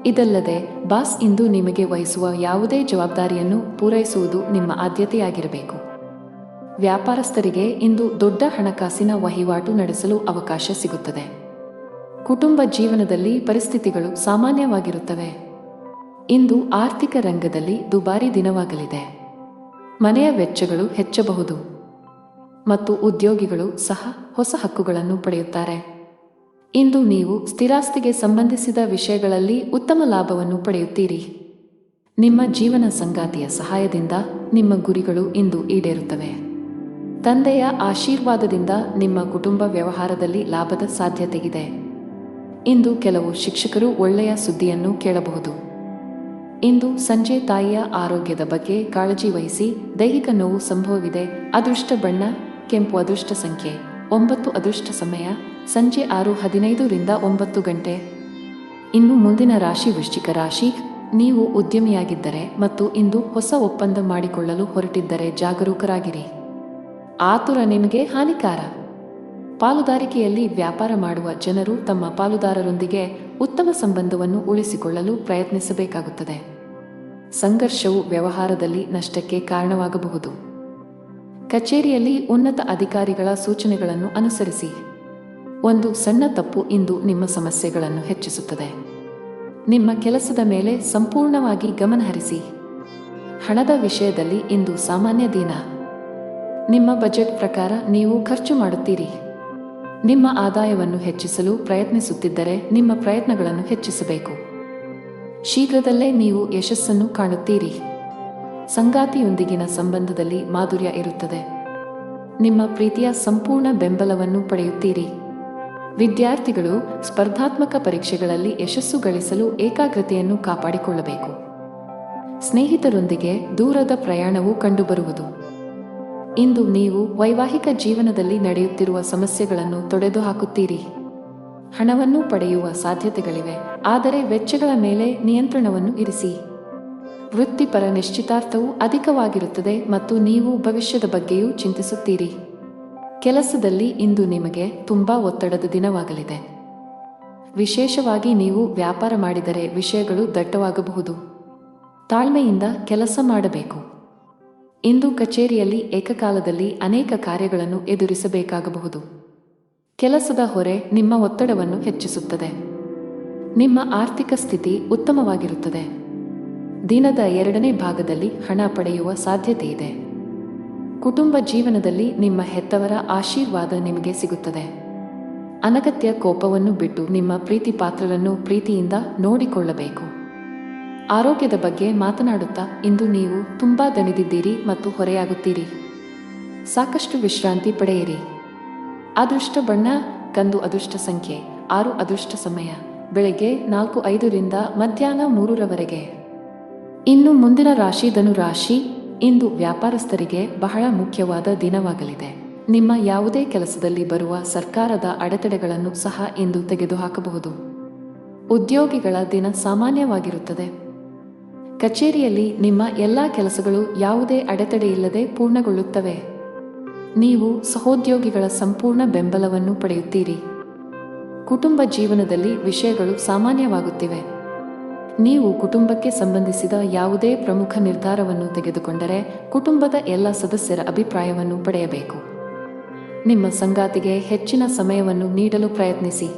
ಇದಲ್ಲದೆ ಬಾಸ್ ಇಂದು ನಿಮಗೆ ವಹಿಸುವ ಯಾವುದೇ ಜವಾಬ್ದಾರಿಯನ್ನು ಪೂರೈಸುವುದು ನಿಮ್ಮ ಆದ್ಯತೆಯಾಗಿರಬೇಕು. ವ್ಯಾಪಾರಸ್ಥರಿಗೆ ಇಂದು ದೊಡ್ಡ ಹಣಕಾಸಿನ ವಹಿವಾಟು ನಡೆಸಲು ಅವಕಾಶ ಸಿಗುತ್ತದೆ. ಕುಟುಂಬ ಜೀವನದಲ್ಲಿ ಪರಿಸ್ಥಿತಿಗಳು ಸಾಮಾನ್ಯವಾಗಿರುತ್ತವೆ. ಇಂದು ಆರ್ಥಿಕ ರಂಗದಲ್ಲಿ ದುಬಾರಿ ದಿನವಾಗಲಿದೆ. ಮನೆಯ ವೆಚ್ಚಗಳು ಹೆಚ್ಚಬಹುದು ಮತ್ತು ಉದ್ಯೋಗಿಗಳು ಸಹ ಹೊಸ ಹಕ್ಕುಗಳನ್ನು ಪಡೆಯುತ್ತಾರೆ. ಇಂದು ನೀವು ಸ್ಥಿರಾಸ್ತಿಗೆ ಸಂಬಂಧಿಸಿದ ವಿಷಯಗಳಲ್ಲಿ ಉತ್ತಮ ಲಾಭವನ್ನು ಪಡೆಯುತ್ತೀರಿ. ನಿಮ್ಮ ಜೀವನ ಸಂಗಾತಿಯ ಸಹಾಯದಿಂದ ನಿಮ್ಮ ಗುರಿಗಳು ಇಂದು ಈಡೇರುತ್ತವೆ. ತಂದೆಯ ಆಶೀರ್ವಾದದಿಂದ ನಿಮ್ಮ ಕುಟುಂಬ ವ್ಯವಹಾರದಲ್ಲಿ ಲಾಭದ ಸಾಧ್ಯತೆಯಿದೆ. ಇಂದು ಕೆಲವು ಶಿಕ್ಷಕರು ಒಳ್ಳೆಯ ಸುದ್ದಿಯನ್ನು ಕೇಳಬಹುದು. ಇಂದು ಸಂಜೆ ತಾಯಿಯ ಆರೋಗ್ಯದ ಬಗ್ಗೆ ಕಾಳಜಿ ವಹಿಸಿ. ದೈಹಿಕ ನೋವು ಸಂಭವವಿದೆ. ಅದೃಷ್ಟ ಬಣ್ಣ ಕೆಂಪು. ಅದೃಷ್ಟ ಸಂಖ್ಯೆ 9. ಅದೃಷ್ಟ ಸಮಯ ಸಂಜೆ 6:15 ರಿಂದ 9 ಗಂಟೆ. ಇನ್ನು ಮುಂದಿನ ರಾಶಿ ವೃಶ್ಚಿಕ ರಾಶಿ. ನೀವು ಉದ್ಯಮಿಯಾಗಿದ್ದರೆ ಮತ್ತು ಇಂದು ಹೊಸ ಒಪ್ಪಂದ ಮಾಡಿಕೊಳ್ಳಲು ಹೊರಟಿದ್ದರೆ ಜಾಗರೂಕರಾಗಿರಿ. ಆತುರ ನಿಮಗೆ ಹಾನಿಕಾರ. ಪಾಲುದಾರಿಕೆಯಲ್ಲಿ ವ್ಯಾಪಾರ ಮಾಡುವ ಜನರು ತಮ್ಮ ಪಾಲುದಾರರೊಂದಿಗೆ ಉತ್ತಮ ಸಂಬಂಧವನ್ನು ಉಳಿಸಿಕೊಳ್ಳಲು ಪ್ರಯತ್ನಿಸಬೇಕಾಗುತ್ತದೆ. ಸಂಘರ್ಷವು ವ್ಯವಹಾರದಲ್ಲಿ ನಷ್ಟಕ್ಕೆ ಕಾರಣವಾಗಬಹುದು. ಕಚೇರಿಯಲ್ಲಿ ಉನ್ನತ ಅಧಿಕಾರಿಗಳ ಸೂಚನೆಗಳನ್ನು ಅನುಸರಿಸಿ. ಒಂದು ಸಣ್ಣ ತಪ್ಪು ಇಂದು ನಿಮ್ಮ ಸಮಸ್ಯೆಗಳನ್ನು ಹೆಚ್ಚಿಸುತ್ತದೆ. ನಿಮ್ಮ ಕೆಲಸದ ಮೇಲೆ ಸಂಪೂರ್ಣವಾಗಿ ಗಮನಹರಿಸಿ. ಹಣದ ವಿಷಯದಲ್ಲಿ ಇಂದು ಸಾಮಾನ್ಯ ದಿನ. ನಿಮ್ಮ ಬಜೆಟ್ ಪ್ರಕಾರ ನೀವು ಖರ್ಚು ಮಾಡುತ್ತೀರಿ. ನಿಮ್ಮ ಆದಾಯವನ್ನು ಹೆಚ್ಚಿಸಲು ಪ್ರಯತ್ನಿಸುತ್ತಿದ್ದರೆ ನಿಮ್ಮ ಪ್ರಯತ್ನಗಳನ್ನು ಹೆಚ್ಚಿಸಬೇಕು. ಶೀಘ್ರದಲ್ಲೇ ನೀವು ಯಶಸ್ಸನ್ನು ಕಾಣುತ್ತೀರಿ. ಸಂಗಾತಿಯೊಂದಿಗಿನ ಸಂಬಂಧದಲ್ಲಿ ಮಾಧುರ್ಯ ಇರುತ್ತದೆ. ನಿಮ್ಮ ಪ್ರೀತಿಯ ಸಂಪೂರ್ಣ ಬೆಂಬಲವನ್ನು ಪಡೆಯುತ್ತೀರಿ. ವಿದ್ಯಾರ್ಥಿಗಳು ಸ್ಪರ್ಧಾತ್ಮಕ ಪರೀಕ್ಷೆಗಳಲ್ಲಿ ಯಶಸ್ಸು ಗಳಿಸಲು ಏಕಾಗ್ರತೆಯನ್ನು ಕಾಪಾಡಿಕೊಳ್ಳಬೇಕು. ಸ್ನೇಹಿತರೊಂದಿಗೆ ದೂರದ ಪ್ರಯಾಣವು ಕಂಡುಬರುವುದು. ಇಂದು ನೀವು ವೈವಾಹಿಕ ಜೀವನದಲ್ಲಿ ನಡೆಯುತ್ತಿರುವ ಸಮಸ್ಯೆಗಳನ್ನು ತೊಡೆದುಹಾಕುತ್ತೀರಿ. ಹಣವನ್ನು ಪಡೆಯುವ ಸಾಧ್ಯತೆಗಳಿವೆ, ಆದರೆ ವೆಚ್ಚಗಳ ಮೇಲೆ ನಿಯಂತ್ರಣವನ್ನು ಇರಿಸಿ. ವೃತ್ತಿಪರ ನಿಶ್ಚಿತಾರ್ಥವು ಅಧಿಕವಾಗಿರುತ್ತದೆ ಮತ್ತು ನೀವು ಭವಿಷ್ಯದ ಬಗ್ಗೆಯೂ ಚಿಂತಿಸುತ್ತೀರಿ. ಕೆಲಸದಲ್ಲಿ ಇಂದು ನಿಮಗೆ ತುಂಬಾ ಒತ್ತಡದ ದಿನವಾಗಲಿದೆ. ವಿಶೇಷವಾಗಿ ನೀವು ವ್ಯಾಪಾರ ಮಾಡಿದರೆ ವಿಷಯಗಳು ದಟ್ಟವಾಗಬಹುದು. ತಾಳ್ಮೆಯಿಂದ ಕೆಲಸ ಮಾಡಬೇಕು. ಇಂದು ಕಚೇರಿಯಲ್ಲಿ ಏಕಕಾಲದಲ್ಲಿ ಅನೇಕ ಕಾರ್ಯಗಳನ್ನು ಎದುರಿಸಬೇಕಾಗಬಹುದು. ಕೆಲಸದ ಹೊರೆ ನಿಮ್ಮ ಒತ್ತಡವನ್ನು ಹೆಚ್ಚಿಸುತ್ತದೆ. ನಿಮ್ಮ ಆರ್ಥಿಕ ಸ್ಥಿತಿ ಉತ್ತಮವಾಗಿರುತ್ತದೆ. ದಿನದ 2ನೇ ಭಾಗದಲ್ಲಿ ಹಣ ಪಡೆಯುವ ಸಾಧ್ಯತೆಯಿದೆ. ಕುಟುಂಬ ಜೀವನದಲ್ಲಿ ನಿಮ್ಮ ಹೆತ್ತವರ ಆಶೀರ್ವಾದ ನಿಮಗೆ ಸಿಗುತ್ತದೆ. ಅನಗತ್ಯ ಕೋಪವನ್ನು ಬಿಟ್ಟು ನಿಮ್ಮ ಪ್ರೀತಿ ಪಾತ್ರರನ್ನು ಪ್ರೀತಿಯಿಂದ ನೋಡಿಕೊಳ್ಳಬೇಕು. ಆರೋಗ್ಯದ ಬಗ್ಗೆ ಮಾತನಾಡುತ್ತಾ ಇಂದು ನೀವು ತುಂಬಾ ದಣಿದಿದ್ದೀರಿ ಮತ್ತು ಹೊರೆಯಾಗುತ್ತೀರಿ. ಸಾಕಷ್ಟು ವಿಶ್ರಾಂತಿ ಪಡೆಯಿರಿ. ಅದೃಷ್ಟ ಬಣ್ಣ ಕಂದು. ಅದೃಷ್ಟ ಸಂಖ್ಯೆ 6. ಅದೃಷ್ಟ ಸಮಯ ಬೆಳಗ್ಗೆ 4:05 ರಿಂದ ಮಧ್ಯಾಹ್ನ 3 ಇನ್ನು ಮುಂದಿನ ರಾಶಿ ಧನು ರಾಶಿ. ಇಂದು ವ್ಯಾಪಾರಸ್ಥರಿಗೆ ಬಹಳ ಮುಖ್ಯವಾದ ದಿನವಾಗಲಿದೆ. ನಿಮ್ಮ ಯಾವುದೇ ಕೆಲಸದಲ್ಲಿ ಬರುವ ಸರ್ಕಾರದ ಅಡೆತಡೆಗಳನ್ನು ಸಹ ಇಂದು ತೆಗೆದುಹಾಕಬಹುದು. ಉದ್ಯೋಗಿಗಳ ದಿನ ಸಾಮಾನ್ಯವಾಗಿರುತ್ತದೆ. ಕಚೇರಿಯಲ್ಲಿ ನಿಮ್ಮ ಎಲ್ಲಾ ಕೆಲಸಗಳು ಯಾವುದೇ ಅಡೆತಡೆಯಿಲ್ಲದೆ ಪೂರ್ಣಗೊಳ್ಳುತ್ತವೆ. ನೀವು ಸಹೋದ್ಯೋಗಿಗಳ ಸಂಪೂರ್ಣ ಬೆಂಬಲವನ್ನು ಪಡೆಯುತ್ತೀರಿ. ಕುಟುಂಬ ಜೀವನದಲ್ಲಿ ವಿಷಯಗಳು ಸಾಮಾನ್ಯವಾಗುತ್ತಿವೆ. ನೀವು ಕುಟುಂಬಕ್ಕೆ ಸಂಬಂಧಿಸಿದ ಯಾವುದೇ ಪ್ರಮುಖ ನಿರ್ಧಾರವನ್ನು ತೆಗೆದುಕೊಂಡರೆ ಕುಟುಂಬದ ಎಲ್ಲ ಸದಸ್ಯರ ಅಭಿಪ್ರಾಯವನ್ನು ಪಡೆಯಬೇಕು. ನಿಮ್ಮ ಸಂಗಾತಿಗೆ ಹೆಚ್ಚಿನ ಸಮಯವನ್ನು ನೀಡಲು ಪ್ರಯತ್ನಿಸಿ.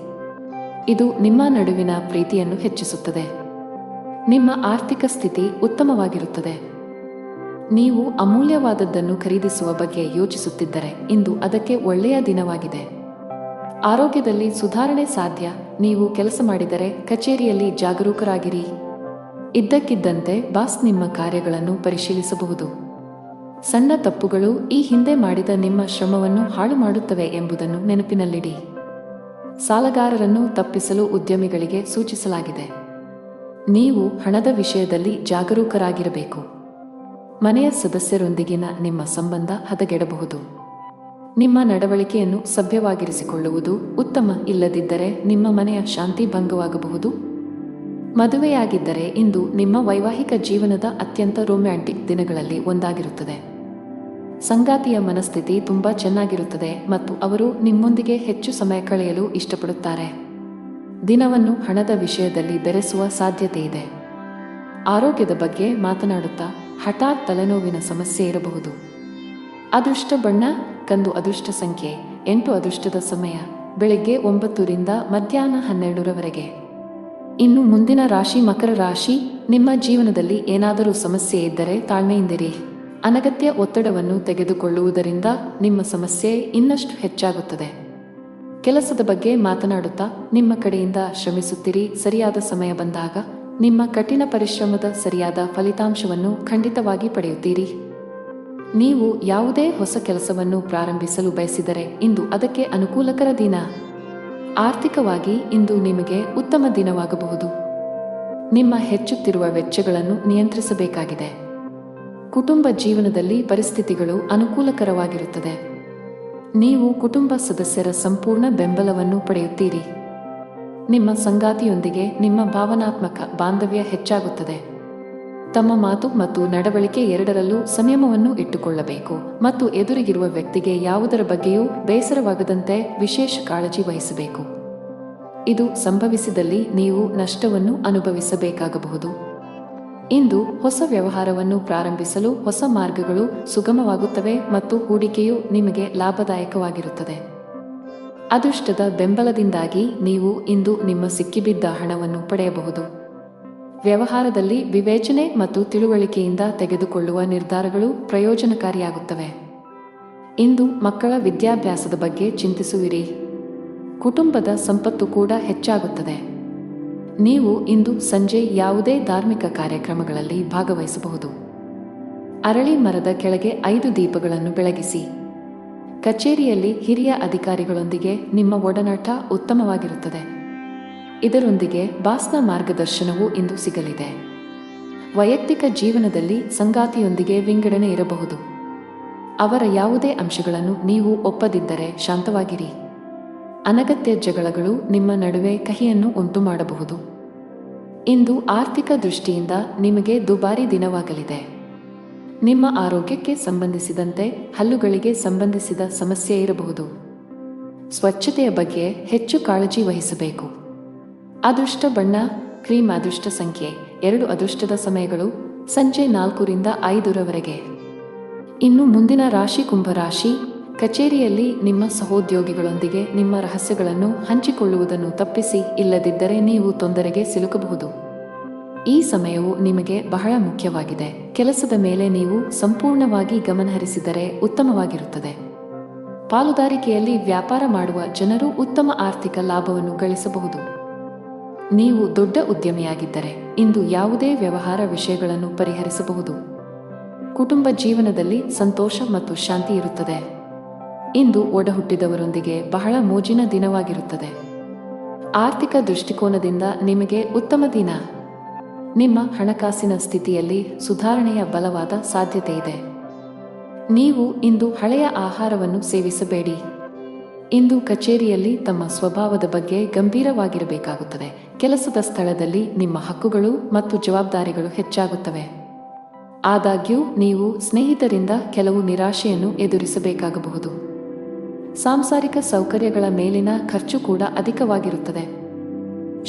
ಇದು ನಿಮ್ಮ ನಡುವಿನ ಪ್ರೀತಿಯನ್ನು ಹೆಚ್ಚಿಸುತ್ತದೆ. ನಿಮ್ಮ ಆರ್ಥಿಕ ಸ್ಥಿತಿ ಉತ್ತಮವಾಗಿರುತ್ತದೆ. ನೀವು ಅಮೂಲ್ಯವಾದದ್ದನ್ನು ಖರೀದಿಸುವ ಬಗ್ಗೆ ಯೋಚಿಸುತ್ತಿದ್ದರೆ ಇಂದು ಅದಕ್ಕೆ ಒಳ್ಳೆಯ ದಿನವಾಗಿದೆ. ಆರೋಗ್ಯದಲ್ಲಿ ಸುಧಾರಣೆ ಸಾಧ್ಯ. ನೀವು ಕೆಲಸ ಮಾಡಿದರೆ ಕಚೇರಿಯಲ್ಲಿ ಜಾಗರೂಕರಾಗಿರಿ. ಇದ್ದಕ್ಕಿದ್ದಂತೆ ಬಾಸ್ ನಿಮ್ಮ ಕಾರ್ಯಗಳನ್ನು ಪರಿಶೀಲಿಸಬಹುದು. ಸಣ್ಣ ತಪ್ಪುಗಳು ಈ ಹಿಂದೆ ಮಾಡಿದ ನಿಮ್ಮ ಶ್ರಮವನ್ನು ಹಾಳು ಮಾಡುತ್ತವೆ ಎಂಬುದನ್ನು ನೆನಪಿನಲ್ಲಿಡಿ. ಸಾಲಗಾರರನ್ನು ತಪ್ಪಿಸಲು ಉದ್ಯಮಿಗಳಿಗೆ ಸೂಚಿಸಲಾಗಿದೆ. ನೀವು ಹಣದ ವಿಷಯದಲ್ಲಿ ಜಾಗರೂಕರಾಗಿರಬೇಕು. ಮನೆಯ ಸದಸ್ಯರೊಂದಿಗಿನ ನಿಮ್ಮ ಸಂಬಂಧ ಹದಗೆಡಬಹುದು. ನಿಮ್ಮ ನಡವಳಿಕೆಯನ್ನು ಸಭ್ಯವಾಗಿರಿಸಿಕೊಳ್ಳುವುದು ಉತ್ತಮ. ಇಲ್ಲದಿದ್ದರೆ ನಿಮ್ಮ ಮನೆಯ ಶಾಂತಿ ಭಂಗವಾಗಬಹುದು. ಮದುವೆಯಾಗಿದ್ದರೆ ಇಂದು ನಿಮ್ಮ ವೈವಾಹಿಕ ಜೀವನದ ಅತ್ಯಂತ ರೊಮ್ಯಾಂಟಿಕ್ ದಿನಗಳಲ್ಲಿ ಒಂದಾಗಿರುತ್ತದೆ. ಸಂಗಾತಿಯ ಮನಸ್ಥಿತಿ ತುಂಬಾ ಚೆನ್ನಾಗಿರುತ್ತದೆ ಮತ್ತು ಅವರು ನಿಮ್ಮೊಂದಿಗೆ ಹೆಚ್ಚು ಸಮಯ ಕಳೆಯಲು ಇಷ್ಟಪಡುತ್ತಾರೆ. ದಿನವನ್ನು ಹಣದ ವಿಷಯದಲ್ಲಿ ಬೆರೆಸುವ ಸಾಧ್ಯತೆಯಿದೆ. ಆರೋಗ್ಯದ ಬಗ್ಗೆ ಮಾತನಾಡುತ್ತಾ ಹಠಾತ್ ತಲೆನೋವಿನ ಸಮಸ್ಯೆ ಇರಬಹುದು. ಅದೃಷ್ಟ ಬಣ್ಣ ಕಂದು. ಅದೃಷ್ಟ ಸಂಖ್ಯೆ 8. ಅದೃಷ್ಟದ ಸಮಯ ಬೆಳಗ್ಗೆ 9 ರಿಂದ ಮಧ್ಯಾಹ್ನ 12 ಇನ್ನು ಮುಂದಿನ ರಾಶಿ ಮಕರ ರಾಶಿ. ನಿಮ್ಮ ಜೀವನದಲ್ಲಿ ಏನಾದರೂ ಸಮಸ್ಯೆ ಇದ್ದರೆ ತಾಳ್ಮೆಯಿಂದಿರಿ. ಅನಗತ್ಯ ಒತ್ತಡವನ್ನು ತೆಗೆದುಕೊಳ್ಳುವುದರಿಂದ ನಿಮ್ಮ ಸಮಸ್ಯೆ ಇನ್ನಷ್ಟು ಹೆಚ್ಚಾಗುತ್ತದೆ. ಕೆಲಸದ ಬಗ್ಗೆ ಮಾತನಾಡುತ್ತಾ ನಿಮ್ಮ ಕಡೆಯಿಂದ ಶ್ರಮಿಸುತ್ತೀರಿ. ಸರಿಯಾದ ಸಮಯ ಬಂದಾಗ ನಿಮ್ಮ ಕಠಿಣ ಪರಿಶ್ರಮದ ಸರಿಯಾದ ಫಲಿತಾಂಶವನ್ನು ಖಂಡಿತವಾಗಿ ಪಡೆಯುತ್ತೀರಿ. ನೀವು ಯಾವುದೇ ಹೊಸ ಕೆಲಸವನ್ನು ಪ್ರಾರಂಭಿಸಲು ಬಯಸಿದರೆ ಇಂದು ಅದಕ್ಕೆ ಅನುಕೂಲಕರ ದಿನ. ಆರ್ಥಿಕವಾಗಿ ಇಂದು ನಿಮಗೆ ಉತ್ತಮ ದಿನವಾಗಬಹುದು. ನಿಮ್ಮ ಹೆಚ್ಚುತ್ತಿರುವ ವೆಚ್ಚಗಳನ್ನು ನಿಯಂತ್ರಿಸಬೇಕಾಗಿದೆ. ಕುಟುಂಬ ಜೀವನದಲ್ಲಿ ಪರಿಸ್ಥಿತಿಗಳು ಅನುಕೂಲಕರವಾಗಿರುತ್ತದೆ. ನೀವು ಕುಟುಂಬ ಸದಸ್ಯರ ಸಂಪೂರ್ಣ ಬೆಂಬಲವನ್ನು ಪಡೆಯುತ್ತೀರಿ. ನಿಮ್ಮ ಸಂಗಾತಿಯೊಂದಿಗೆ ನಿಮ್ಮ ಭಾವನಾತ್ಮಕ ಬಾಂಧವ್ಯ ಹೆಚ್ಚಾಗುತ್ತದೆ. ತಮ್ಮ ಮಾತು ಮತ್ತು ನಡವಳಿಕೆ ಎರಡರಲ್ಲೂ ಸಂಯಮವನ್ನು ಇಟ್ಟುಕೊಳ್ಳಬೇಕು ಮತ್ತು ಎದುರಿಗಿರುವ ವ್ಯಕ್ತಿಗೆ ಯಾವುದರ ಬಗ್ಗೆಯೂ ಬೇಸರವಾಗದಂತೆ ವಿಶೇಷ ಕಾಳಜಿ ವಹಿಸಬೇಕು. ಇದು ಸಂಭವಿಸಿದಲ್ಲಿ ನೀವು ನಷ್ಟವನ್ನು ಅನುಭವಿಸಬೇಕಾಗಬಹುದು. ಇಂದು ಹೊಸ ವ್ಯವಹಾರವನ್ನು ಪ್ರಾರಂಭಿಸಲು ಹೊಸ ಮಾರ್ಗಗಳು ಸುಗಮವಾಗುತ್ತವೆ ಮತ್ತು ಹೂಡಿಕೆಯು ನಿಮಗೆ ಲಾಭದಾಯಕವಾಗಿರುತ್ತದೆ. ಅದೃಷ್ಟದ ಬೆಂಬಲದಿಂದಾಗಿ ನೀವು ಇಂದು ನಿಮ್ಮ ಸಿಕ್ಕಿಬಿದ್ದ ಹಣವನ್ನು ಪಡೆಯಬಹುದು. ವ್ಯವಹಾರದಲ್ಲಿ ವಿವೇಚನೆ ಮತ್ತು ತಿಳುವಳಿಕೆಯಿಂದ ತೆಗೆದುಕೊಳ್ಳುವ ನಿರ್ಧಾರಗಳು ಪ್ರಯೋಜನಕಾರಿಯಾಗುತ್ತವೆ. ಇಂದು ಮಕ್ಕಳ ವಿದ್ಯಾಭ್ಯಾಸದ ಬಗ್ಗೆ ಚಿಂತಿಸುವಿರಿ. ಕುಟುಂಬದ ಸಂಪತ್ತು ಕೂಡ ಹೆಚ್ಚಾಗುತ್ತದೆ. ನೀವು ಇಂದು ಸಂಜೆ ಯಾವುದೇ ಧಾರ್ಮಿಕ ಕಾರ್ಯಕ್ರಮಗಳಲ್ಲಿ ಭಾಗವಹಿಸಬಹುದು. ಅರಳಿ ಮರದ ಕೆಳಗೆ 5 ದೀಪಗಳನ್ನು ಬೆಳಗಿಸಿ. ಕಚೇರಿಯಲ್ಲಿ ಹಿರಿಯ ಅಧಿಕಾರಿಗಳೊಂದಿಗೆ ನಿಮ್ಮ ಒಡನಾಟ ಉತ್ತಮವಾಗಿರುತ್ತದೆ. ಇದರೊಂದಿಗೆ ಬಾಸ್ನ ಮಾರ್ಗದರ್ಶನವೂ ಇಂದು ಸಿಗಲಿದೆ. ವೈಯಕ್ತಿಕ ಜೀವನದಲ್ಲಿ ಸಂಗಾತಿಯೊಂದಿಗೆ ವಿಂಗಡಣೆ ಇರಬಹುದು. ಅವರ ಯಾವುದೇ ಅಂಶಗಳನ್ನು ನೀವು ಒಪ್ಪದಿದ್ದರೆ ಶಾಂತವಾಗಿರಿ. ಅನಗತ್ಯ ಜಗಳಗಳು ನಿಮ್ಮ ನಡುವೆ ಕಹಿಯನ್ನು ಉಂಟುಮಾಡಬಹುದು. ಇಂದು ಆರ್ಥಿಕ ದೃಷ್ಟಿಯಿಂದ ನಿಮಗೆ ದುಬಾರಿ ದಿನವಾಗಲಿದೆ. ನಿಮ್ಮ ಆರೋಗ್ಯಕ್ಕೆ ಸಂಬಂಧಿಸಿದಂತೆ ಹಲ್ಲುಗಳಿಗೆ ಸಂಬಂಧಿಸಿದ ಸಮಸ್ಯೆ ಇರಬಹುದು. ಸ್ವಚ್ಛತೆಯ ಬಗ್ಗೆ ಹೆಚ್ಚು ಕಾಳಜಿ ವಹಿಸಬೇಕು. ಅದೃಷ್ಟ ಬಣ್ಣ ಕ್ರೀಮ್. ಅದೃಷ್ಟ ಸಂಖ್ಯೆ 2. ಅದೃಷ್ಟದ ಸಮಯಗಳು ಸಂಜೆ 4 ರಿಂದ 5 ಇನ್ನು ಮುಂದಿನ ರಾಶಿ ಕುಂಭರಾಶಿ. ಕಚೇರಿಯಲ್ಲಿ ನಿಮ್ಮ ಸಹೋದ್ಯೋಗಿಗಳೊಂದಿಗೆ ನಿಮ್ಮ ರಹಸ್ಯಗಳನ್ನು ಹಂಚಿಕೊಳ್ಳುವುದನ್ನು ತಪ್ಪಿಸಿ, ಇಲ್ಲದಿದ್ದರೆ ನೀವು ತೊಂದರೆಗೆ ಸಿಲುಕಬಹುದು. ಈ ಸಮಯವು ನಿಮಗೆ ಬಹಳ ಮುಖ್ಯವಾಗಿದೆ. ಕೆಲಸದ ಮೇಲೆ ನೀವು ಸಂಪೂರ್ಣವಾಗಿ ಗಮನಹರಿಸಿದರೆ ಉತ್ತಮವಾಗಿರುತ್ತದೆ. ಪಾಲುದಾರಿಕೆಯಲ್ಲಿ ವ್ಯಾಪಾರ ಮಾಡುವ ಜನರು ಉತ್ತಮ ಆರ್ಥಿಕ ಲಾಭವನ್ನು ಗಳಿಸಬಹುದು. ನೀವು ದೊಡ್ಡ ಉದ್ಯಮಿಯಾಗಿದ್ದರೆ ಇಂದು ಯಾವುದೇ ವ್ಯವಹಾರ ವಿಷಯಗಳನ್ನು ಪರಿಹರಿಸಬಹುದು. ಕುಟುಂಬ ಜೀವನದಲ್ಲಿ ಸಂತೋಷ ಮತ್ತು ಶಾಂತಿ ಇರುತ್ತದೆ. ಇಂದು ಒಡಹುಟ್ಟಿದವರೊಂದಿಗೆ ಬಹಳ ಮೋಜಿನ ದಿನವಾಗಿರುತ್ತದೆ. ಆರ್ಥಿಕ ದೃಷ್ಟಿಕೋನದಿಂದ ನಿಮಗೆ ಉತ್ತಮ ದಿನ. ನಿಮ್ಮ ಹಣಕಾಸಿನ ಸ್ಥಿತಿಯಲ್ಲಿ ಸುಧಾರಣೆಯ ಬಲವಾದ ಸಾಧ್ಯತೆ ಇದೆ. ನೀವು ಇಂದು ಹಳೆಯ ಆಹಾರವನ್ನು ಸೇವಿಸಬೇಡಿ. ಇಂದು ಕಚೇರಿಯಲ್ಲಿ ತಮ್ಮ ಸ್ವಭಾವದ ಬಗ್ಗೆ ಗಂಭೀರವಾಗಿರಬೇಕಾಗುತ್ತದೆ. ಕೆಲಸದ ಸ್ಥಳದಲ್ಲಿ ನಿಮ್ಮ ಹಕ್ಕುಗಳು ಮತ್ತು ಜವಾಬ್ದಾರಿಗಳು ಹೆಚ್ಚಾಗುತ್ತವೆ. ಆದಾಗ್ಯೂ ನೀವು ಸ್ನೇಹಿತರಿಂದ ಕೆಲವು ನಿರಾಶೆಯನ್ನು ಎದುರಿಸಬೇಕಾಗಬಹುದು. ಸಾಂಸಾರಿಕ ಸೌಕರ್ಯಗಳ ಮೇಲಿನ ಖರ್ಚು ಕೂಡ ಅಧಿಕವಾಗಿರುತ್ತದೆ.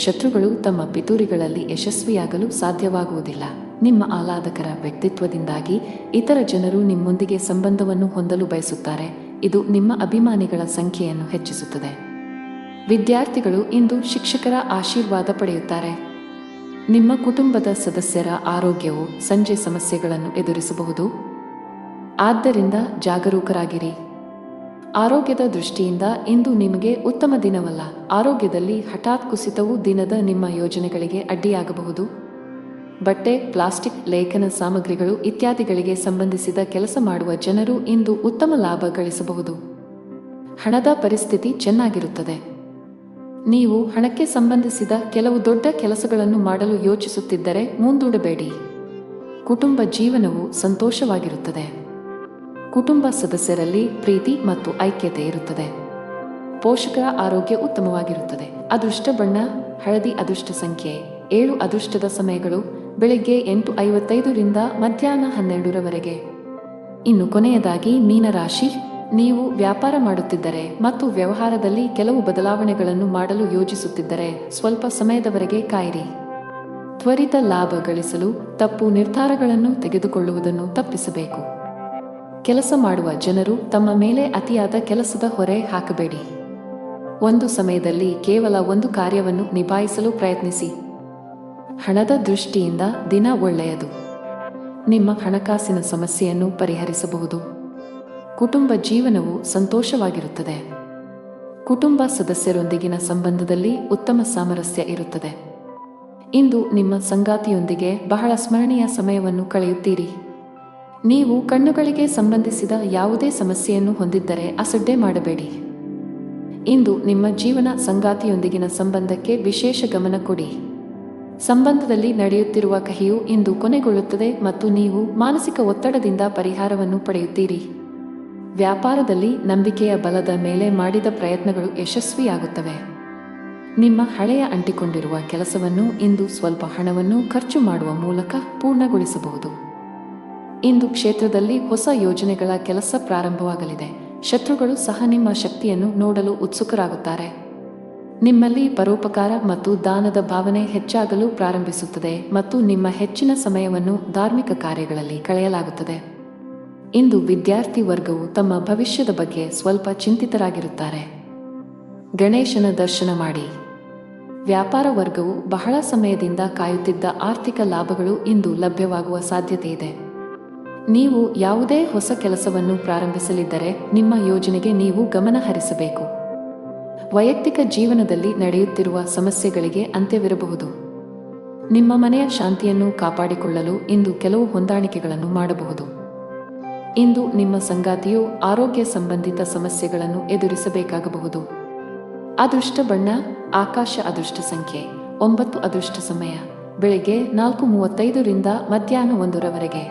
ಶತ್ರುಗಳು ತಮ್ಮ ಪಿತೂರಿಗಳಲ್ಲಿ ಯಶಸ್ವಿಯಾಗಲು ಸಾಧ್ಯವಾಗುವುದಿಲ್ಲ. ನಿಮ್ಮ ಆಹ್ಲಾದಕರ ವ್ಯಕ್ತಿತ್ವದಿಂದಾಗಿ ಇತರ ಜನರು ನಿಮ್ಮೊಂದಿಗೆ ಸಂಬಂಧವನ್ನು ಹೊಂದಲು ಬಯಸುತ್ತಾರೆ. ಇದು ನಿಮ್ಮ ಅಭಿಮಾನಿಗಳ ಸಂಖ್ಯೆಯನ್ನು ಹೆಚ್ಚಿಸುತ್ತದೆ. ವಿದ್ಯಾರ್ಥಿಗಳು ಇಂದು ಶಿಕ್ಷಕರ ಆಶೀರ್ವಾದ ಪಡೆಯುತ್ತಾರೆ. ನಿಮ್ಮ ಕುಟುಂಬದ ಸದಸ್ಯರ ಆರೋಗ್ಯವು ಸಂಜೆ ಸಮಸ್ಯೆಗಳನ್ನು ಎದುರಿಸಬಹುದು. ಆದ್ದರಿಂದ ಜಾಗರೂಕರಾಗಿರಿ. ಆರೋಗ್ಯದ ದೃಷ್ಟಿಯಿಂದ ಇಂದು ನಿಮಗೆ ಉತ್ತಮ ದಿನವಲ್ಲ. ಆರೋಗ್ಯದಲ್ಲಿ ಹಠಾತ್ ಕುಸಿತವು ದಿನದ ನಿಮ್ಮ ಯೋಜನೆಗಳಿಗೆ ಅಡ್ಡಿಯಾಗಬಹುದು. ಬಟ್ಟೆ, ಪ್ಲಾಸ್ಟಿಕ್, ಲೇಖನ ಸಾಮಗ್ರಿಗಳು ಇತ್ಯಾದಿಗಳಿಗೆ ಸಂಬಂಧಿಸಿದ ಕೆಲಸ ಮಾಡುವ ಜನರು ಇಂದು ಉತ್ತಮ ಲಾಭ ಗಳಿಸಬಹುದು. ಹಣದ ಪರಿಸ್ಥಿತಿ ಚೆನ್ನಾಗಿರುತ್ತದೆ. ನೀವು ಹಣಕ್ಕೆ ಸಂಬಂಧಿಸಿದ ಕೆಲವು ದೊಡ್ಡ ಕೆಲಸಗಳನ್ನು ಮಾಡಲು ಯೋಚಿಸುತ್ತಿದ್ದರೆ ಮುಂದೂಡಬೇಡಿ. ಕುಟುಂಬ ಜೀವನವು ಸಂತೋಷವಾಗಿರುತ್ತದೆ. ಕುಟುಂಬ ಸದಸ್ಯರಲ್ಲಿ ಪ್ರೀತಿ ಮತ್ತು ಐಕ್ಯತೆ ಇರುತ್ತದೆ. ಪೋಷಕರ ಆರೋಗ್ಯ ಉತ್ತಮವಾಗಿರುತ್ತದೆ. ಅದೃಷ್ಟ ಬಣ್ಣ ಹಳದಿ. ಅದೃಷ್ಟ ಸಂಖ್ಯೆ 7. ಅದೃಷ್ಟದ ಸಮಯಗಳು ಬೆಳಗ್ಗೆ 8:55 ರಿಂದ ಮಧ್ಯಾಹ್ನ 12 ಇನ್ನು ಕೊನೆಯದಾಗಿ ಮೀನರಾಶಿ. ನೀವು ವ್ಯಾಪಾರ ಮಾಡುತ್ತಿದ್ದರೆ ಮತ್ತು ವ್ಯವಹಾರದಲ್ಲಿ ಕೆಲವು ಬದಲಾವಣೆಗಳನ್ನು ಮಾಡಲು ಯೋಜಿಸುತ್ತಿದ್ದರೆ ಸ್ವಲ್ಪ ಸಮಯದವರೆಗೆ ಕಾಯಿರಿ. ತ್ವರಿತ ಲಾಭ ಗಳಿಸಲು ತಪ್ಪು ನಿರ್ಧಾರಗಳನ್ನು ತೆಗೆದುಕೊಳ್ಳುವುದನ್ನು ತಪ್ಪಿಸಬೇಕು. ಕೆಲಸ ಮಾಡುವ ಜನರು ತಮ್ಮ ಮೇಲೆ ಅತಿಯಾದ ಕೆಲಸದ ಹೊರೆ ಹಾಕಬೇಡಿ. ಒಂದು ಸಮಯದಲ್ಲಿ ಕೇವಲ ಒಂದು ಕಾರ್ಯವನ್ನು ನಿಭಾಯಿಸಲು ಪ್ರಯತ್ನಿಸಿ. ಹಣದ ದೃಷ್ಟಿಯಿಂದ ದಿನ ಒಳ್ಳೆಯದು. ನಿಮ್ಮ ಹಣಕಾಸಿನ ಸಮಸ್ಯೆಯನ್ನು ಪರಿಹರಿಸಬಹುದು. ಕುಟುಂಬ ಜೀವನವು ಸಂತೋಷವಾಗಿರುತ್ತದೆ. ಕುಟುಂಬ ಸದಸ್ಯರೊಂದಿಗಿನ ಸಂಬಂಧದಲ್ಲಿ ಉತ್ತಮ ಸಾಮರಸ್ಯ ಇರುತ್ತದೆ. ಇಂದು ನಿಮ್ಮ ಸಂಗಾತಿಯೊಂದಿಗೆ ಬಹಳ ಸ್ಮರಣೀಯ ಸಮಯವನ್ನು ಕಳೆಯುತ್ತೀರಿ. ನೀವು ಕಣ್ಣುಗಳಿಗೆ ಸಂಬಂಧಿಸಿದ ಯಾವುದೇ ಸಮಸ್ಯೆಯನ್ನು ಹೊಂದಿದ್ದರೆ ಅಸಡ್ಡೆ ಮಾಡಬೇಡಿ. ಇಂದು ನಿಮ್ಮ ಜೀವನ ಸಂಗಾತಿಯೊಂದಿಗಿನ ಸಂಬಂಧಕ್ಕೆ ವಿಶೇಷ ಗಮನ ಕೊಡಿ. ಸಂಬಂಧದಲ್ಲಿ ನಡೆಯುತ್ತಿರುವ ಕಹಿಯು ಇಂದು ಕೊನೆಗೊಳ್ಳುತ್ತದೆ ಮತ್ತು ನೀವು ಮಾನಸಿಕ ಒತ್ತಡದಿಂದ ಪರಿಹಾರವನ್ನು ಪಡೆಯುತ್ತೀರಿ. ವ್ಯಾಪಾರದಲ್ಲಿ ನಂಬಿಕೆಯ ಬಲದ ಮೇಲೆ ಮಾಡಿದ ಪ್ರಯತ್ನಗಳು ಯಶಸ್ವಿಯಾಗುತ್ತವೆ. ನಿಮ್ಮ ಹಳೆಯ ಅಂಟಿಕೊಂಡಿರುವ ಕೆಲಸವನ್ನು ಇಂದು ಸ್ವಲ್ಪ ಹಣವನ್ನು ಖರ್ಚು ಮಾಡುವ ಮೂಲಕ ಪೂರ್ಣಗೊಳಿಸಬಹುದು. ಇಂದು ಕ್ಷೇತ್ರದಲ್ಲಿ ಹೊಸ ಯೋಜನೆಗಳ ಕೆಲಸ ಪ್ರಾರಂಭವಾಗಲಿದೆ. ಶತ್ರುಗಳು ಸಹ ನಿಮ್ಮ ಶಕ್ತಿಯನ್ನು ನೋಡಲು ಉತ್ಸುಕರಾಗುತ್ತಾರೆ. ನಿಮ್ಮಲ್ಲಿ ಪರೋಪಕಾರ ಮತ್ತು ದಾನದ ಭಾವನೆ ಹೆಚ್ಚಾಗಲು ಪ್ರಾರಂಭಿಸುತ್ತದೆ ಮತ್ತು ನಿಮ್ಮ ಹೆಚ್ಚಿನ ಸಮಯವನ್ನು ಧಾರ್ಮಿಕ ಕಾರ್ಯಗಳಲ್ಲಿ ಕಳೆಯಲಾಗುತ್ತದೆ. ಇಂದು ವಿದ್ಯಾರ್ಥಿ ವರ್ಗವು ತಮ್ಮ ಭವಿಷ್ಯದ ಬಗ್ಗೆ ಸ್ವಲ್ಪ ಚಿಂತಿತರಾಗಿರುತ್ತಾರೆ. ಗಣೇಶನ ದರ್ಶನ ಮಾಡಿ. ವ್ಯಾಪಾರ ವರ್ಗವು ಬಹಳ ಸಮಯದಿಂದ ಕಾಯುತ್ತಿದ್ದ ಆರ್ಥಿಕ ಲಾಭಗಳು ಇಂದು ಲಭ್ಯವಾಗುವ ಸಾಧ್ಯತೆಯಿದೆ. ನೀವು ಯಾವುದೇ ಹೊಸ ಕೆಲಸವನ್ನು ಪ್ರಾರಂಭಿಸಲಿದ್ದರೆ ನಿಮ್ಮ ಯೋಜನೆಗೆ ನೀವು ಗಮನ ಹರಿಸಬೇಕು. ವೈಯಕ್ತಿಕ ಜೀವನದಲ್ಲಿ ನಡೆಯುತ್ತಿರುವ ಸಮಸ್ಯೆಗಳಿಗೆ ಅಂತ್ಯವಿರಬಹುದು. ನಿಮ್ಮ ಮನೆಯ ಶಾಂತಿಯನ್ನು ಕಾಪಾಡಿಕೊಳ್ಳಲು ಇಂದು ಕೆಲವು ಹೊಂದಾಣಿಕೆಗಳನ್ನು ಮಾಡಬಹುದು. ಇಂದು ನಿಮ್ಮ ಸಂಗಾತಿಯು ಆರೋಗ್ಯ ಸಂಬಂಧಿತ ಸಮಸ್ಯೆಗಳನ್ನು ಎದುರಿಸಬೇಕಾಗಬಹುದು. ಅದೃಷ್ಟ ಬಣ್ಣ ಆಕಾಶ. ಅದೃಷ್ಟ ಸಂಖ್ಯೆ 9. ಅದೃಷ್ಟ ಸಮಯ ಬೆಳಿಗ್ಗೆ 4:35 ರಿಂದ ಮಧ್ಯಾಹ್ನ 1 ರವರೆಗೆ.